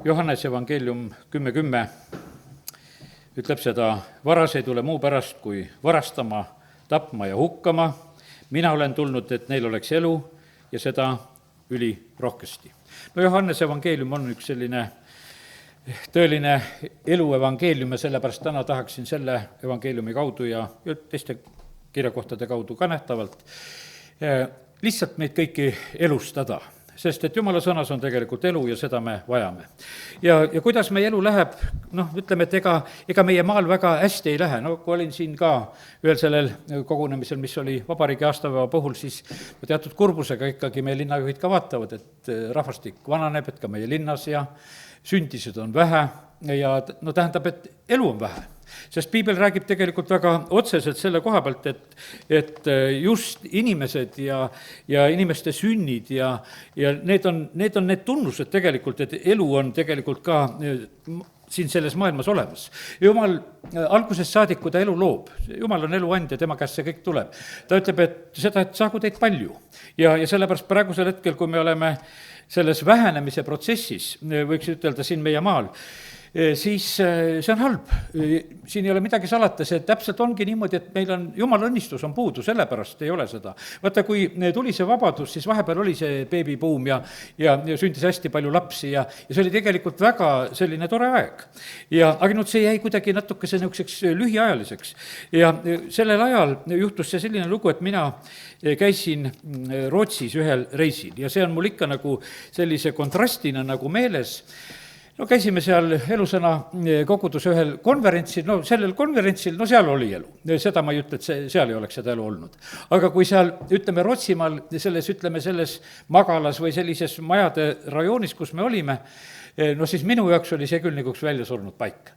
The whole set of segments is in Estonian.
Johannese evangeelium 10:10 ütleb seda: varas ei tule muu pärast kui varastama, tapma ja hukkama. Mina olen tulnud, et neil oleks elu ja seda ülirohkesti. No Johannese evangeelium on üks selline tõeline elu evangeelium ja sellepärast täna tahaksin selle evangeeliumi kaudu ja teiste kirjakohtade kaudu ka nähtavalt lihtsalt meid kõiki elustada, sest et Jumala sõnas on tegelikult elu ja seda me vajame. Ja kuidas meie elu läheb, ütleme, et ega meie maal väga hästi ei lähe. Kui olin siin ka ühel sellel kogunemisel, mis oli vabariigi aastapäeva puhul, siis teatud kurbusega ikkagi meie linnajuhid ka vaatavad, et rahvastik vananeb, et ka meie linnas ja sündisid on vähe ja tähendab, et elu on vähe. Sest piibel räägib tegelikult väga otseselt selle koha pealt, et just inimesed ja inimeste sünnid ja need on need tunnused tegelikult, et elu on tegelikult ka siin selles maailmas olemas. Jumal algusest saadik, kui ta elu loob, Jumal on eluandja, tema käest see kõik tuleb. Ta ütleb, et seda, et saagu teid palju. Ja sellepärast praegusel hetkel, kui me oleme selles vähenemise protsessis, võiks ütelda siin meie maal, siis see on halb. Siin ei ole midagi salata, see täpselt ongi niimoodi, et meil on, Jumala õnnistus on puudu, sellepärast ei ole seda. Vaata, kui tuli see vabadus, siis vahepeal oli see beebibuum ja sündis hästi palju lapsi ja see oli tegelikult väga selline tore aeg. Aga see jäi kuidagi natukese niisuguseks lühiajaliseks. Ja sellel ajal juhtus see selline lugu, et mina käisin Rootsis ühel reisil ja see on mul ikka nagu sellise kontrastina nagu meeles. Käisime seal Elusõna koguduse ühel konverentsil, sellel konverentsil, seal oli elu. Seda ma ei ütle, et seal ei oleks seda elu olnud. Aga kui seal, ütleme, Rootsimaal selles magalas või sellises majade rajoonis, kus me olime, siis minu jaoks oli see küll nagu üks välja surnud paik.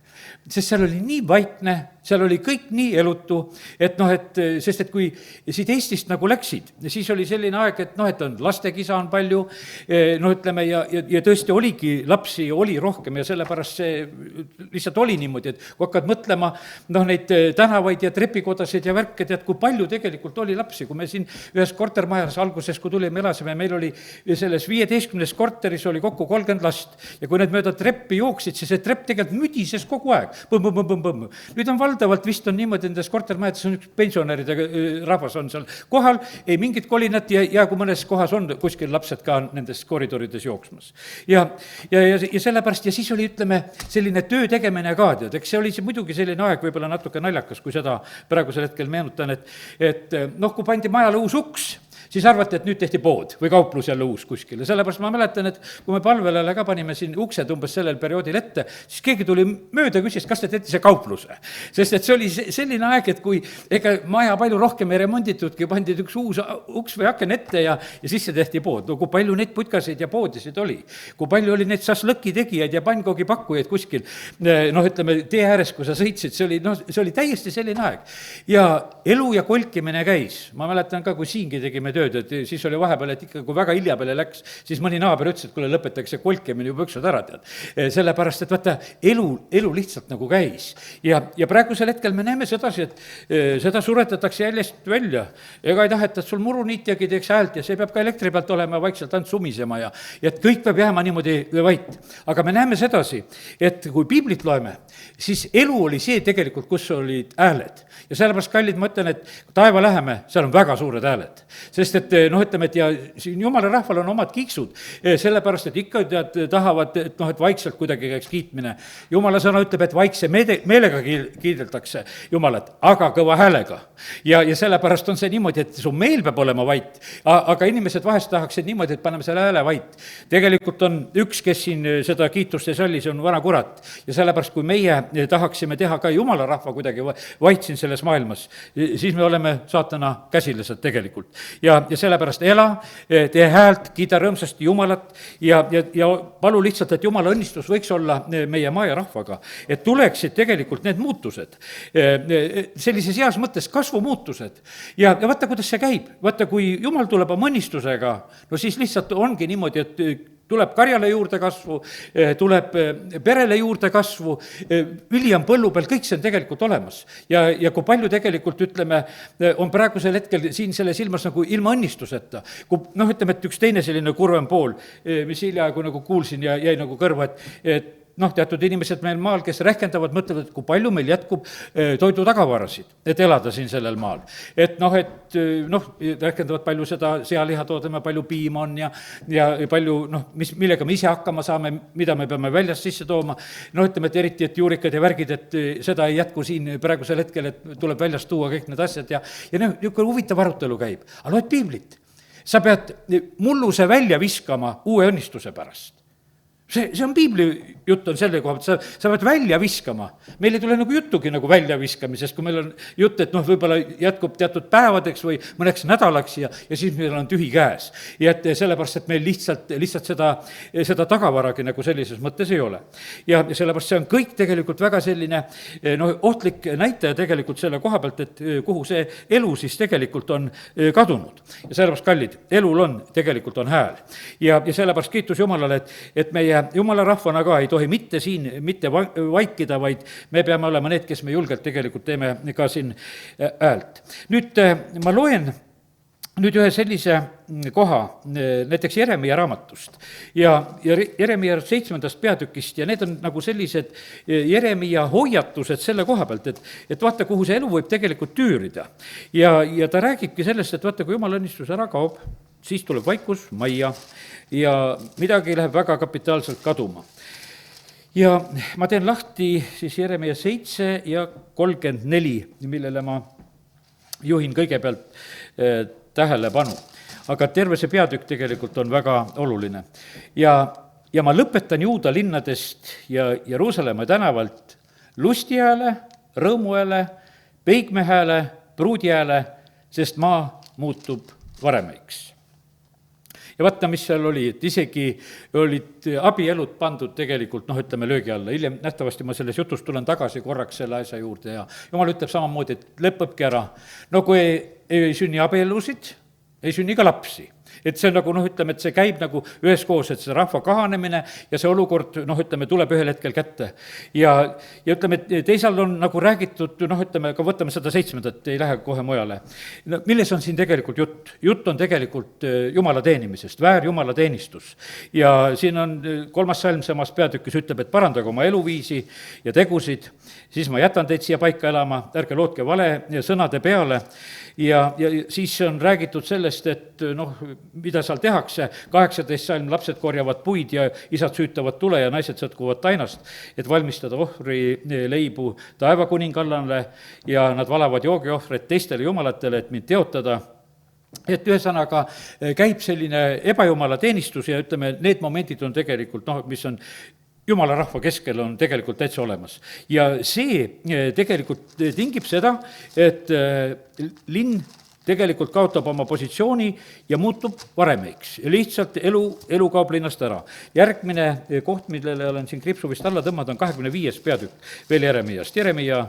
Sest seal oli nii vaikne, seal oli kõik nii elutu, sest et kui siit Eestist nagu läksid, siis oli selline aeg, et on lastekisa on palju, ütleme, ja tõesti oligi lapsi, oli rohkem ja sellepärast see lihtsalt oli niimoodi, et kui hakkad mõtlema, neid tänavaid ja trepikodasid ja värke, tead, kui palju tegelikult oli lapsi, kui me siin ühes kortermajas alguses, kui tulime, elasime, meil oli selles 15 korteris oli kokku 30 last ja kui need mööda treppi jooksid, siis see trepp tegelikult müdises kogu aeg. Põmm. Nüüd on valdavalt vist on niimoodi nendes kortermajades on üks pensionäride rahvas on seal kohal, ei mingit kolinat ja kui mõnes kohas on kuskil lapsed ka nendes koridorides jooksmas. Ja sellepärast, ja siis oli, ütleme, selline töö tegemine ka, eks see oli muidugi selline aeg võib-olla natuke naljakas, kui seda praegusel hetkel meenutan, et kui pandi majale uus uks, siis arvati, et nüüd tehti pood või kauplus jälle uus kuskil. Ja sellepärast ma mäletan, et kui me palvelale ka panime siin uksed umbes sellel perioodil ette, siis keegi tuli mööda ja küsis, kas te teete see kaupluse. Sest et see oli selline aeg, et kui ega maja palju rohkem ei remonditudki, pandi üks uus uks või aken ette ja sisse tehti pood. Kui palju neid putkasid ja poodisid oli. Kui palju oli neid šašlõki tegijaid ja pannkoogi pakkujaid kuskil, ütleme, tee ääres, kui sa sõitsid, see oli täiesti selline aeg. Ja elu ja kolkimine käis. Ma mäletan ka, kui siingi tegime tööd, et siis oli vahepeal, et ikka kui väga hilja peale läks, siis mõni naaber ütles, et kuule, lõpetaks see kolkimine juba üksad ära, tead. Sellepärast, et vaata, elu lihtsalt nagu käis. Ja praegusel hetkel me näeme sedasi, et seda suretatakse jäljest välja. Ega ei taheta, et sul muruniitjagi teeks häält ja see peab ka elektri pealt olema vaikselt ainult sumisema ja et kõik peab jääma niimoodi vait. Aga me näeme sedasi, et kui piiblit loeme, siis elu oli see tegelikult, kus olid hääled. Ja sellepärast, kallid, ma ütlen, et taeva läheme, seal on väga suured hääled. Sest et ütleme, et ja siin Jumala rahval on omad kiiksud, sellepärast, et ikka tahavad, et vaikselt kuidagi käiks kiitmine. Jumala sõna ütleb, et vaikse meelega kiideldakse Jumalat, aga kõva häälega. Ja sellepärast on see niimoodi, et su meel peab olema vait, aga inimesed vahest tahaksid niimoodi, et paneme selle hääle vait. Tegelikult on üks, kes siin seda kiitust ei salli, see on vana kurat. Ja sellepärast, kui meie tahaksime teha ka Jumala rahva kuidagi vait siin selles maailmas, siis me oleme saatana käsilased tegelikult. Ja sellepärast ela, tee häält, kiida rõõmsasti Jumalat ja palu lihtsalt, et Jumala õnnistus võiks olla meie maa ja rahvaga. Et tuleksid tegelikult need muutused, sellises heas mõttes kasvumuutused. Ja vaata, kuidas see käib. Vaata, kui Jumal tuleb oma õnnistusega, siis lihtsalt ongi niimoodi, et tuleb karjale juurdekasvu, tuleb perele juurdekasvu, vili on põllu peal, kõik see on tegelikult olemas. Ja kui palju tegelikult, ütleme, on praegusel hetkel siin selles ilmas nagu ilma õnnistuseta, kui ütleme, et üks teine selline kurvem pool, mis hiljaaegu nagu kuulsin ja jäi nagu kõrva, et teatud inimesed meil maal, kes rehkendavad, mõtlevad, et kui palju meil jätkub toidu tagavarasid, et elada siin sellel maal. Et rehkendavad palju seda sealiha toodame, palju piima on ja palju, millega me ise hakkama saame, mida me peame väljast sisse tooma. Ütleme, et eriti, et juurikad ja värgid, et seda ei jätku siin praegusel hetkel, et tuleb väljast tuua kõik need asjad ja niisugune huvitav arutelu käib. Aga loed piiblit, sa pead mulluse välja viskama uue õnnistuse pärast. See on piibli jutt on selle koha, et sa pead välja viskama. Meil ei tule nagu juttugi nagu välja viskamisest, kui meil on jutt, et võib-olla jätkub teatud päevadeks või mõneks nädalaks ja siis meil on tühi käes. Ja et sellepärast, et meil lihtsalt seda tagavaragi nagu sellises mõttes ei ole. Ja sellepärast see on kõik tegelikult väga selline ohtlik näitaja tegelikult selle koha pealt, et kuhu see elu siis tegelikult on kadunud. Ja sellepärast, kallid, elul on, tegelikult on hääl. Ja sellepärast kiitus Jumalale, et meie Jumala rahvana ka ei tohi mitte vaikida, vaid me peame olema need, kes me julgelt tegelikult teeme ka siin häält. Nüüd ma loen ühe sellise koha, näiteks Jeremia raamatust ja Jeremia 7. peatükist ja need on nagu sellised Jeremia hoiatused selle koha pealt, et vaata, kuhu see elu võib tegelikult tüürida. Ja ta räägibki sellest, et vaata, kui Jumala õnnistus ära kaob, siis tuleb vaikus majja ja midagi läheb väga kapitaalselt kaduma. Ja ma teen lahti siis Jeremia 7 ja 34, millele ma juhin kõigepealt tähelepanu. Aga terve see peatükk tegelikult on väga oluline. Ja ma lõpetan Juuda linnadest ja Jeruusalemma tänavalt lustihääle, rõõmuhääle, peigmehääle, pruudihääle, sest maa muutub varemeiks. Ja vaata, mis seal oli, et isegi olid abielud pandud tegelikult, ütleme, löögi alla. Hiljem nähtavasti ma selles jutus tulen tagasi korraks selle asja juurde ja Jumal ütleb samamoodi, et lõppebki ära. No kui ei sünni abielusid, ei sünni ka lapsi. Et see nagu, ütleme, et see käib nagu üheskoos, et see rahva kahanemine ja see olukord, ütleme, tuleb ühel hetkel kätte. Ja ütleme, et teisal on nagu räägitud, ütleme, aga võtame seda 7, ei lähe kohe mujale. Milles on siin tegelikult jutt? Jutt on tegelikult Jumala teenimisest, väär Jumala teenistus. Ja siin on 3. salm samas peatükis ütleb, et parandage oma eluviisi ja tegusid, siis ma jätan teid siia paika elama, ärge lootke vale sõnade peale. Ja siis on räägitud sellest, et mida seal tehakse, 18. salm, lapsed korjavad puid ja isad süütavad tule ja naised sõtkuvad tainast, et valmistada ohvri leibu taevakuningallale ja nad valavad joogiohvreid teistele jumalatele, et mind teotada. Et ühesõnaga käib selline ebajumala teenistus ja ütleme, need momendid on tegelikult, mis on Jumala rahva keskel on tegelikult täitsa olemas. Ja see tegelikult tingib seda, et linn tegelikult kaotab oma positsiooni ja muutub varemeiks. Ja lihtsalt elu kaob linnast ära. Järgmine koht, millele olen siin kripsu vist alla tõmmad, on 25. peatükk veel Jeremiast. Jeremia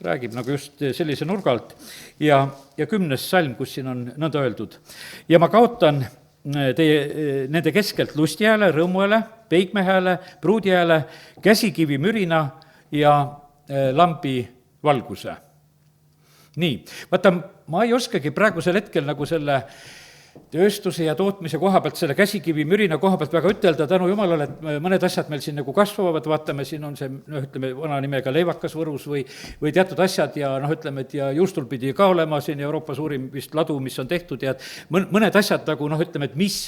räägib nagu just sellise nurga alt ja 10. salm, kus siin on nõnda öeldud. Ja ma kaotan nende keskelt lustihääle, rõõmuhääle, peigmehääle, pruudihääle, käsikivi mürina ja lambi valguse. Nii, vaata, ma ei oskagi praegusel hetkel nagu selle tööstuse ja tootmise koha pealt, selle käsikivi mürina koha pealt väga ütelda, tänu Jumalale, et mõned asjad meil siin nagu kasvavad, vaatame, siin on see, ütleme, vana nimega leivakas Võrus või teatud asjad ja ütleme, et ja juustul pidi ka olema siin Euroopa suurim vist ladu, mis on tehtud ja mõned asjad nagu ütleme, et mis,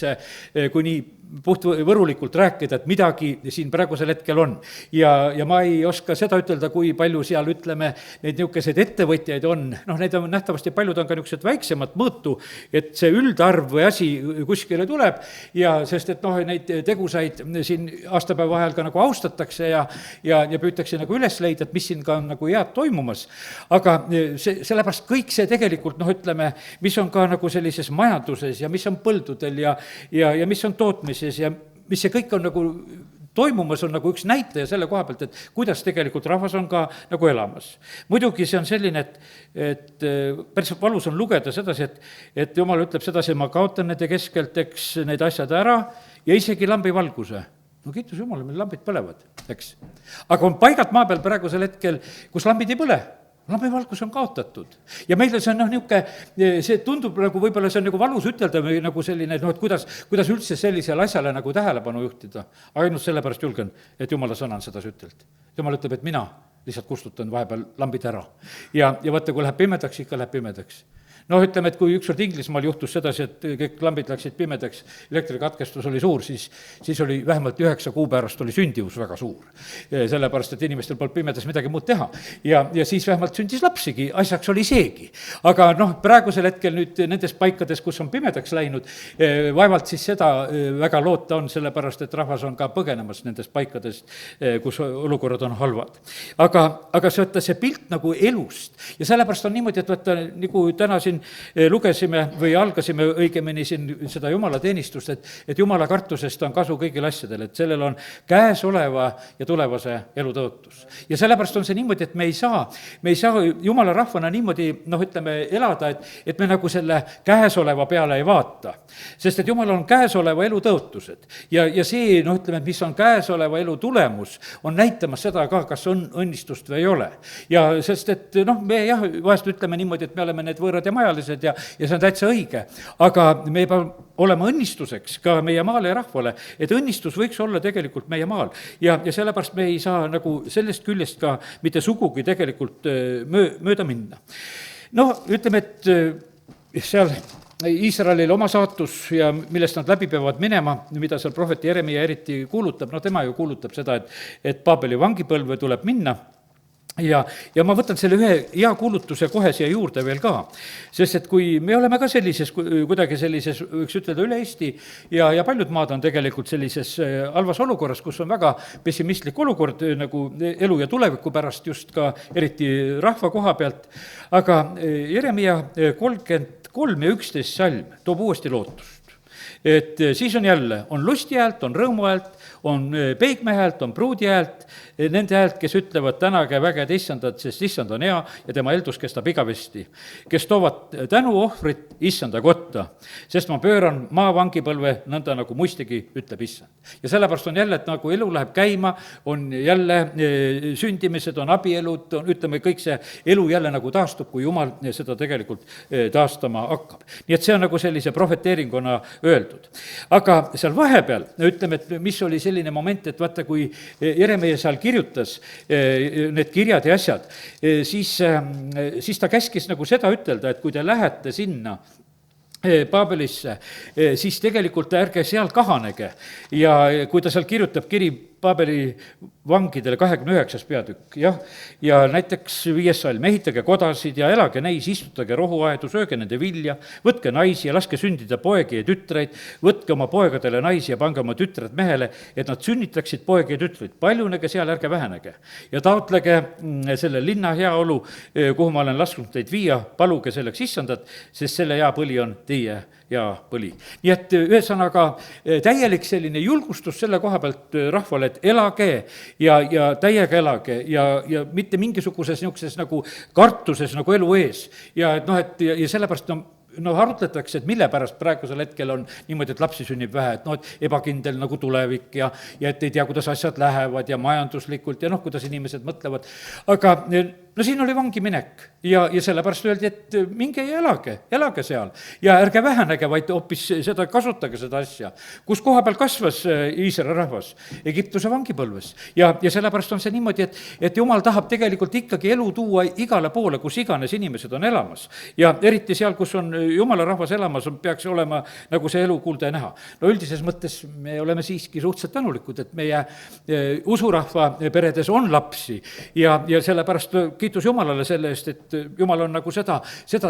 kui nii puht võrulikult rääkida, et midagi siin praegusel hetkel on. Ja ma ei oska seda ütelda, kui palju seal, ütleme, neid niisuguseid ettevõtjaid on, neid on nähtavasti, paljud on ka niisugused väiksemat mõõtu, et see üldarv või asi kuskile tuleb ja sest, et neid tegusaid siin aastapäeva vahel ka nagu austatakse ja püütakse nagu üles leida, et mis siin ka on nagu head toimumas. Aga sellepärast kõik see tegelikult, ütleme, mis on ka nagu sellises majanduses ja mis on põldudel ja mis on tootmises ja mis see kõik on nagu toimumas, on nagu üks näitaja selle koha pealt, et kuidas tegelikult rahvas on ka nagu elamas. Muidugi see on selline, et päris valus on lugeda sedasi, et Jumal ütleb sedasi, ma kaotan nende keskelt, eks need asjad ära ja isegi lambivalguse. No kiitus Jumala, meil lambid põlevad, eks. aga on paigad maa peal praegusel hetkel, kus lambid ei põle, lambivalgus on kaotatud. ja meile see on niisugune, see tundub nagu, võib-olla see on nagu valus ütelda või nagu selline, et kuidas üldse sellisele asjale nagu tähelepanu juhtida. ainult sellepärast julgen, et Jumala sõna on sedasi ütelnud. Jumal ütleb, et mina lihtsalt kustutan vahepeal lambid ära. ja vaata, kui läheb pimedaks, ikka läheb pimedaks. noh, ütleme, et kui ükskord Inglismaal juhtus sedasi, et kõik lambid läksid pimedaks, elektrikatkestus oli suur, siis oli vähemalt 9 kuu pärast oli sündivus väga suur. Sellepärast, et inimestel polnud pimedas midagi muud teha. ja siis vähemalt sündis lapsigi, asjaks oli seegi. aga noh, praegusel hetkel nüüd nendes paikades, kus on pimedaks läinud, vaevalt siis seda väga loota on, sellepärast et rahvas on ka põgenemas nendest paikadest, kus olukorrad on halvad. aga see pilt nagu elust ja sellepärast on niimoodi, et vaata, nagu täna siin lugesime või algasime õigemini siin seda jumalateenistust, et jumala kartusest on kasu kõigil asjadel, et sellel on käesoleva ja tulevase elu tõotus. ja sellepärast on see niimoodi, et me ei saa jumala rahvana niimoodi, ütleme, elada, et me nagu selle käesoleva peale ei vaata. sest et jumal on käesoleva elu tõotused ja see, ütleme, et mis on käesoleva elu tulemus, on näitamas seda ka, kas on õnnistust või ei ole. ja sest, et me vahest ütleme niimoodi, et me oleme need võõrad ja majalised ja see on täitsa õige, aga me ei pea olema õnnistuseks ka meie maale ja rahvale, et õnnistus võiks olla tegelikult meie maal. ja sellepärast me ei saa nagu sellest küljest ka mitte sugugi tegelikult mööda minna. Ütleme, et seal Iisraelil oma saatus ja millest nad läbi peavad minema, mida seal prohvet Jeremia eriti kuulutab, tema ju kuulutab seda, et Paabeli vangipõlve tuleb minna. Ja ma võtan selle ühe hea kuulutuse kohe siia juurde veel ka, sest et kui me oleme ka kuidagi sellises, võiks ütelda, üle Eesti ja paljud maad on tegelikult sellises halvas olukorras, kus on väga pessimistlik olukord nagu elu ja tuleviku pärast, just ka eriti rahva koha pealt, aga Jeremia 33 ja 11 salm toob uuesti lootust. Et siis on jälle, on lusti häält, on rõõmu häält, on peigme häält, on pruudi häält, nende häält, kes ütlevad tänage väged issandat, sest issand on hea ja tema eeldus kestab igavesti. Kes toovad tänuohvrit issanda kotta, sest ma pööran maa vangipõlve nõnda nagu muistigi, ütleb issand. Ja sellepärast on jälle, et nagu elu läheb käima, on jälle sündimised, on abielud, ütleme, kõik see elu jälle nagu taastub, kui Jumal seda tegelikult taastama hakkab. Nii et see on nagu sellise prohveteeringuna öeldud. Aga seal vahepeal, ütleme, et mis oli selline moment, et vaata, kui Jeremia seal kirjutas need kirjad ja asjad, siis ta käskis nagu seda ütelda, et kui te lähete sinna Paabelisse, siis tegelikult ärge seal kahanege. Ja kui ta seal kirjutab kiri Paabeli vangidele 29. peatükk, ja näiteks 5. salm, ehitage kodasid ja elage neis, istutage rohuaedu, sööge nende vilja, võtke naisi ja laske sündida poegi ja tütreid, võtke oma poegadele naisi ja pange oma tütred mehele, et nad sünnitaksid poegi ja tütreid, paljunege seal, ärge vähenege. Ja taotlege selle linna heaolu, kuhu ma olen lasknud teid viia, paluge selleks issandat, sest selle hea põli on teie ja põli. Nii et ühesõnaga täielik selline julgustus selle koha pealt rahvale, et elage ja täiega elage ja mitte mingisuguses niisuguses nagu kartuses nagu elu ees. Ja sellepärast arutletakse, et mille pärast praegusel hetkel on niimoodi, et lapsi sünnib vähe, et ebakindel nagu tulevik ja et ei tea, kuidas asjad lähevad ja majanduslikult ja kuidas inimesed mõtlevad. Aga siin oli vangi minek ja sellepärast öeldi, et minge ja elage seal ja ärge vähenege, vaid hoopis seda, kasutage seda asja. Kus koha peal kasvas Iisraeli rahvas? Egiptuse vangipõlves. Ja sellepärast on see niimoodi, et Jumal tahab tegelikult ikkagi elu tuua igale poole, kus iganes inimesed on elamas. Ja eriti seal, kus on Jumala rahvas elamas, peaks olema nagu see elu kuulda ja näha. Üldises mõttes me oleme siiski suhteliselt tänulikud, et meie usurahva peredes on lapsi ja sellepärast kiitus Jumalale selle eest, et Jumal on nagu seda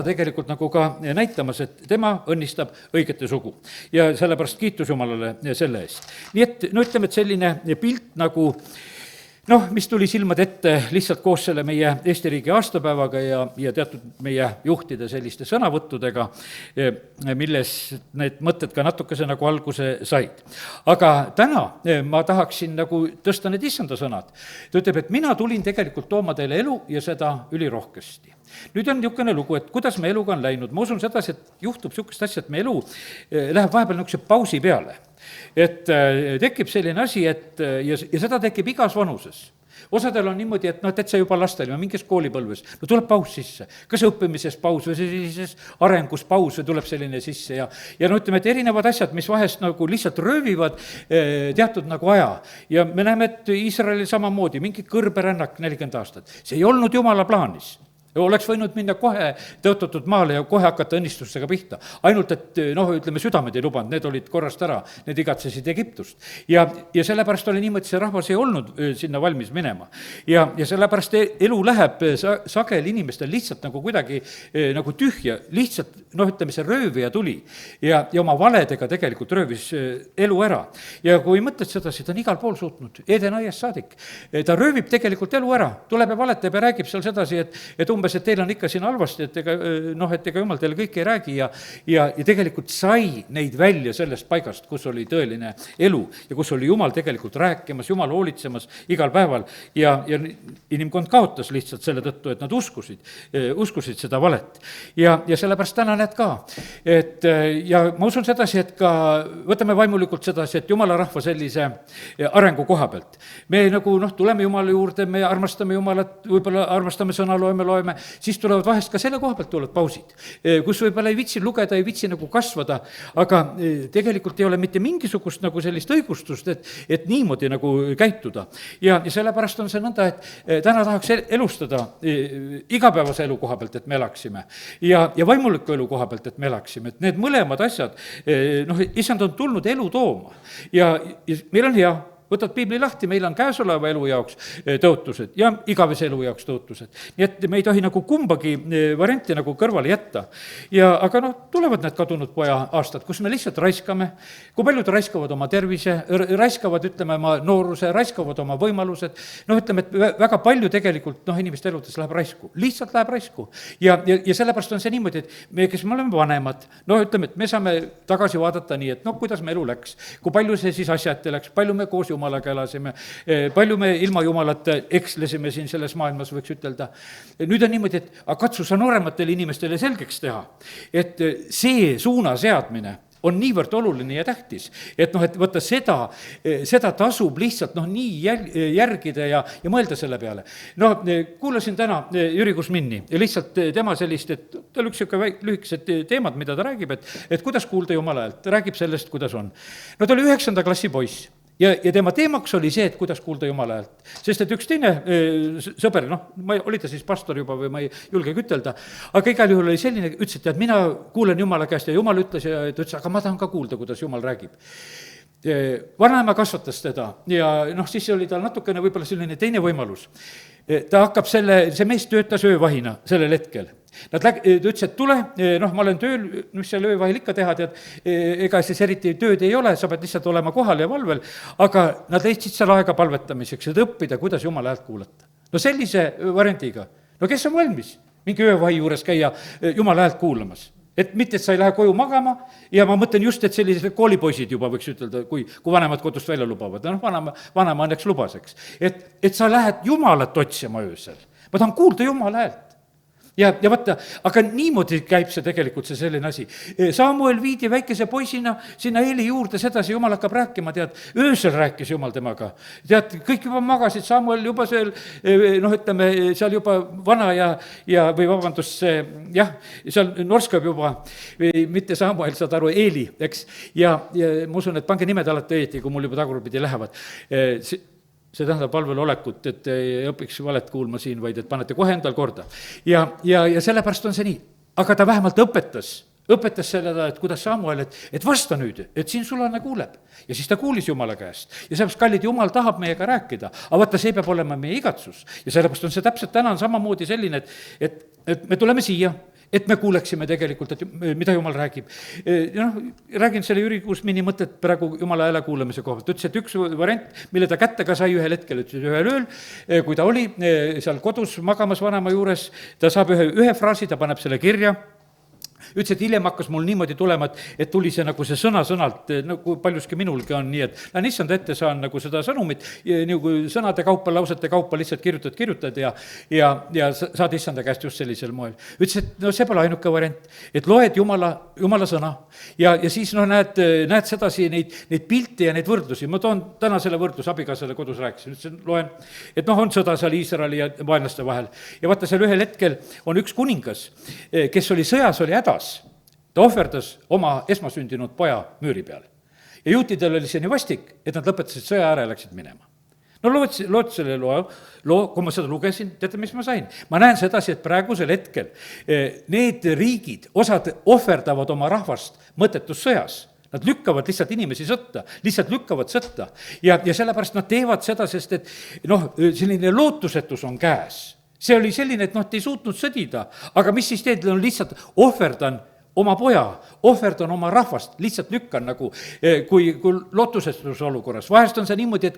tegelikult nagu ka näitamas, et tema õnnistab õigete sugu. Ja sellepärast kiitus Jumalale selle eest. Nii et ütleme, et selline pilt nagu mis tuli silmad ette lihtsalt koos selle meie Eesti riigi aastapäevaga ja teatud meie juhtide selliste sõnavõttudega, milles need mõtted ka natukese nagu alguse said. Aga täna ma tahaksin nagu tõsta need issanda sõnad. Ta ütleb, et mina tulin tegelikult tooma teile elu ja seda ülirohkesti. Nüüd on niisugune lugu, et kuidas me eluga on läinud. Ma usun sedasi, et juhtub niisugust asja, et me elu läheb vahepeal niisuguse pausi peale. et tekib selline asi, et ja seda tekib igas vanuses. Osadel on niimoodi, et noh, täitsa juba lastel või mingis koolipõlves, no tuleb paus sisse. Kas õppimises paus või sellises arengus paus või tuleb selline sisse ja no ütleme, et erinevad asjad, mis vahest nagu lihtsalt röövivad teatud nagu aja. Ja me näeme, et Iisraelil samamoodi, mingi kõrberännak 40 aastat. See ei olnud Jumala plaanis. Oleks võinud minna kohe tõotatud maale ja kohe hakata õnnistustega pihta. Ainult, et noh, ütleme, südamed ei lubanud, need olid korrast ära, need igatsesid Egiptust. Ja sellepärast oli niimoodi, see rahvas ei olnud sinna valmis minema. Ja sellepärast elu läheb sagel inimestel lihtsalt nagu kuidagi nagu tühja, lihtsalt noh, ütleme, see röövija tuli ja oma valedega tegelikult röövis elu ära. Ja kui mõtled sedasi, ta on igal pool suutnud, Eden aiast saadik. Ta röövib tegelikult elu ära, tuleb ja valetab ja räägib seal sedasi, et umbes, et teil on ikka siin halvasti, et ega Jumal teile kõike ei räägi ja tegelikult sai neid välja sellest paigast, kus oli tõeline elu ja kus oli Jumal tegelikult rääkimas, Jumal hoolitsemas igal päeval ja inimkond kaotas lihtsalt selle tõttu, et nad uskusid seda valet. Ja sellepärast täna näed ka, et ja ma usun sedasi, et ka võtame vaimulikult sedasi, et Jumala rahva sellise arengu koha pealt. Me nagu tuleme Jumala juurde, me armastame Jumalat, võib-olla armastame sõna, loeme, siis tulevad vahest ka selle koha pealt tulevad pausid, kus võib-olla ei vitsi lugeda, ei vitsi nagu kasvada, aga tegelikult ei ole mitte mingisugust nagu sellist õigustust, et niimoodi nagu käituda. Ja sellepärast on see nõnda, et täna tahaks elustada igapäevase elu koha pealt, et me elaksime ja vaimuliku elu koha pealt, et me elaksime, et need mõlemad asjad, issand on tulnud elu tooma ja meil on hea. Võtad piibli lahti, meil on käesoleva elu jaoks tõotused ja igavese elu jaoks tõotused. Nii et me ei tohi nagu kumbagi varianti nagu kõrvale jätta. Aga tulevad need kadunud poja aastad, kus me lihtsalt raiskame, kui paljud raiskavad oma tervise, raiskavad, ütleme, oma nooruse, raiskavad oma võimalused, ütleme, et väga palju tegelikult inimeste eludes läheb raisku, lihtsalt läheb raisku. Ja sellepärast on see niimoodi, et me, kes me oleme vanemad, ütleme, et me saame tagasi vaadata nii, et kuidas me elu läks, kui palju see siis asjati läks, palju me koos Jumalaga elasime, palju me ilma Jumalata ekslesime siin selles maailmas, võiks ütelda. Nüüd on niimoodi, et katsu sa noorematele inimestele selgeks teha, et see suuna seadmine on niivõrd oluline ja tähtis, et võtta seda tasub lihtsalt nii järgida ja mõelda selle peale. Kuulasin täna Jüri Kusminni ja lihtsalt tema sellist, et tal üks lühikesed teemad, mida ta räägib, et kuidas kuulda Jumala häält, räägib sellest, kuidas on. Ta oli 9. klassi poiss. Ja tema teemaks oli see, et kuidas kuulda Jumala häält. Sest et üks teine sõber, oli ta siis pastor juba või ma ei julge ütelda, aga igal juhul oli selline, ütles, et mina kuulen Jumala käest ja Jumal ütles ja ta ütles, aga ma tahan ka kuulda, kuidas Jumal räägib. Vanaema kasvatas teda ja siis oli tal natukene võib-olla selline teine võimalus. Ta hakkab see mees töötas öövahina sellel hetkel. Ta ütles, et tule, ma olen tööl, mis seal öövahil ikka teha, tead, ega siis eriti tööd ei ole, sa pead lihtsalt olema kohal ja valvel, aga nad leidsid seal aega palvetamiseks, et õppida, kuidas Jumala häält kuulata. Sellise variantiga, kes on valmis mingi öövahi juures käia Jumala häält kuulamas? Et mitte, et sa ei lähe koju magama ja ma mõtlen just, et sellised koolipoisid juba võiks ütelda, kui vanemad kodust välja lubavad. Vanema õnneks lubas, eks. Et sa lähed Jumalat otsima öösel. Ma tahan kuulda Jumala häält. Ja vaata, aga niimoodi käib see tegelikult see selline asi. Samuel viidi väikese poisina sinna Eeli juurde, sedasi Jumal hakkab rääkima, tead, öösel rääkis Jumal temaga. Tead, kõik juba magasid, Samuel juba seal, ütleme, seal juba vana ja või vabandust, seal norskab juba, mitte Samuel, saad aru, Eeli, eks. Ja ma usun, et pange nimed alati õieti, kui mul juba tagurpidi lähevad. See tähendab palvel olekut, et ei õpiks valet kuulma siin, vaid et panete kohe endal korda. Ja sellepärast on see nii. Aga ta vähemalt õpetas selle, et kuidas Samuel, et vasta nüüd, et siin sulane kuuleb. Ja siis ta kuulis Jumala käest. Ja sellepärast, kallid, Jumal tahab meiega rääkida. Aga vaata, see peab olema meie igatsus. Ja sellepärast on see täpselt täna on samamoodi selline, et me tuleme siia, et me kuuleksime tegelikult, et mida Jumal räägib. Räägin selle Jüri Kusmini mõtet praegu Jumala hääle kuulamise koha pealt. Ütles, et üks variant, mille ta kätte ka sai ühel hetkel, ütles ühel ööl, kui ta oli seal kodus magamas vanema juures, ta saab ühe fraasi, ta paneb selle kirja ütles, et hiljem hakkas mul niimoodi tulema, et tuli see nagu see sõna-sõnalt, nagu paljuski minulgi on nii, et lähen issanda ette, saan nagu seda sõnumit, nagu sõnade kaupa, lausete kaupa lihtsalt kirjutad ja saad issanda käest just sellisel moel. Ütles, et no see pole ainuke variant, et loed Jumala sõna ja siis näed sedasi neid pilte ja neid võrdlusi. Ma toon täna selle võrdluse, abikaasale kodus rääkisin, ütlesin, loen, et on sõda seal Iisraeli ja vaenlaste vahel. Ja vaata, seal ühel hetkel on üks kuningas, kes oli sõjas, oli hädas. Ta ohverdas oma esmasündinud poja müüri peal. Ja juutidel oli see nii vastik, et nad lõpetasid sõja ära ja läksid minema. No loed selle loo, kui ma seda lugesin, teate, mis ma sain? Ma näen sedasi, et praegusel hetkel need riigid, osad ohverdavad oma rahvast mõttetus sõjas. Nad lükkavad lihtsalt inimesi sõtta, ja sellepärast nad teevad seda, sest et selline lootusetus on käes. See oli selline, et ei suutnud sõdida, aga mis siis teed, lihtsalt ohverdan oma poja, ohverdan oma rahvast, lihtsalt lükkan nagu, kui lootusetuse olukorras. Vahest on see niimoodi, et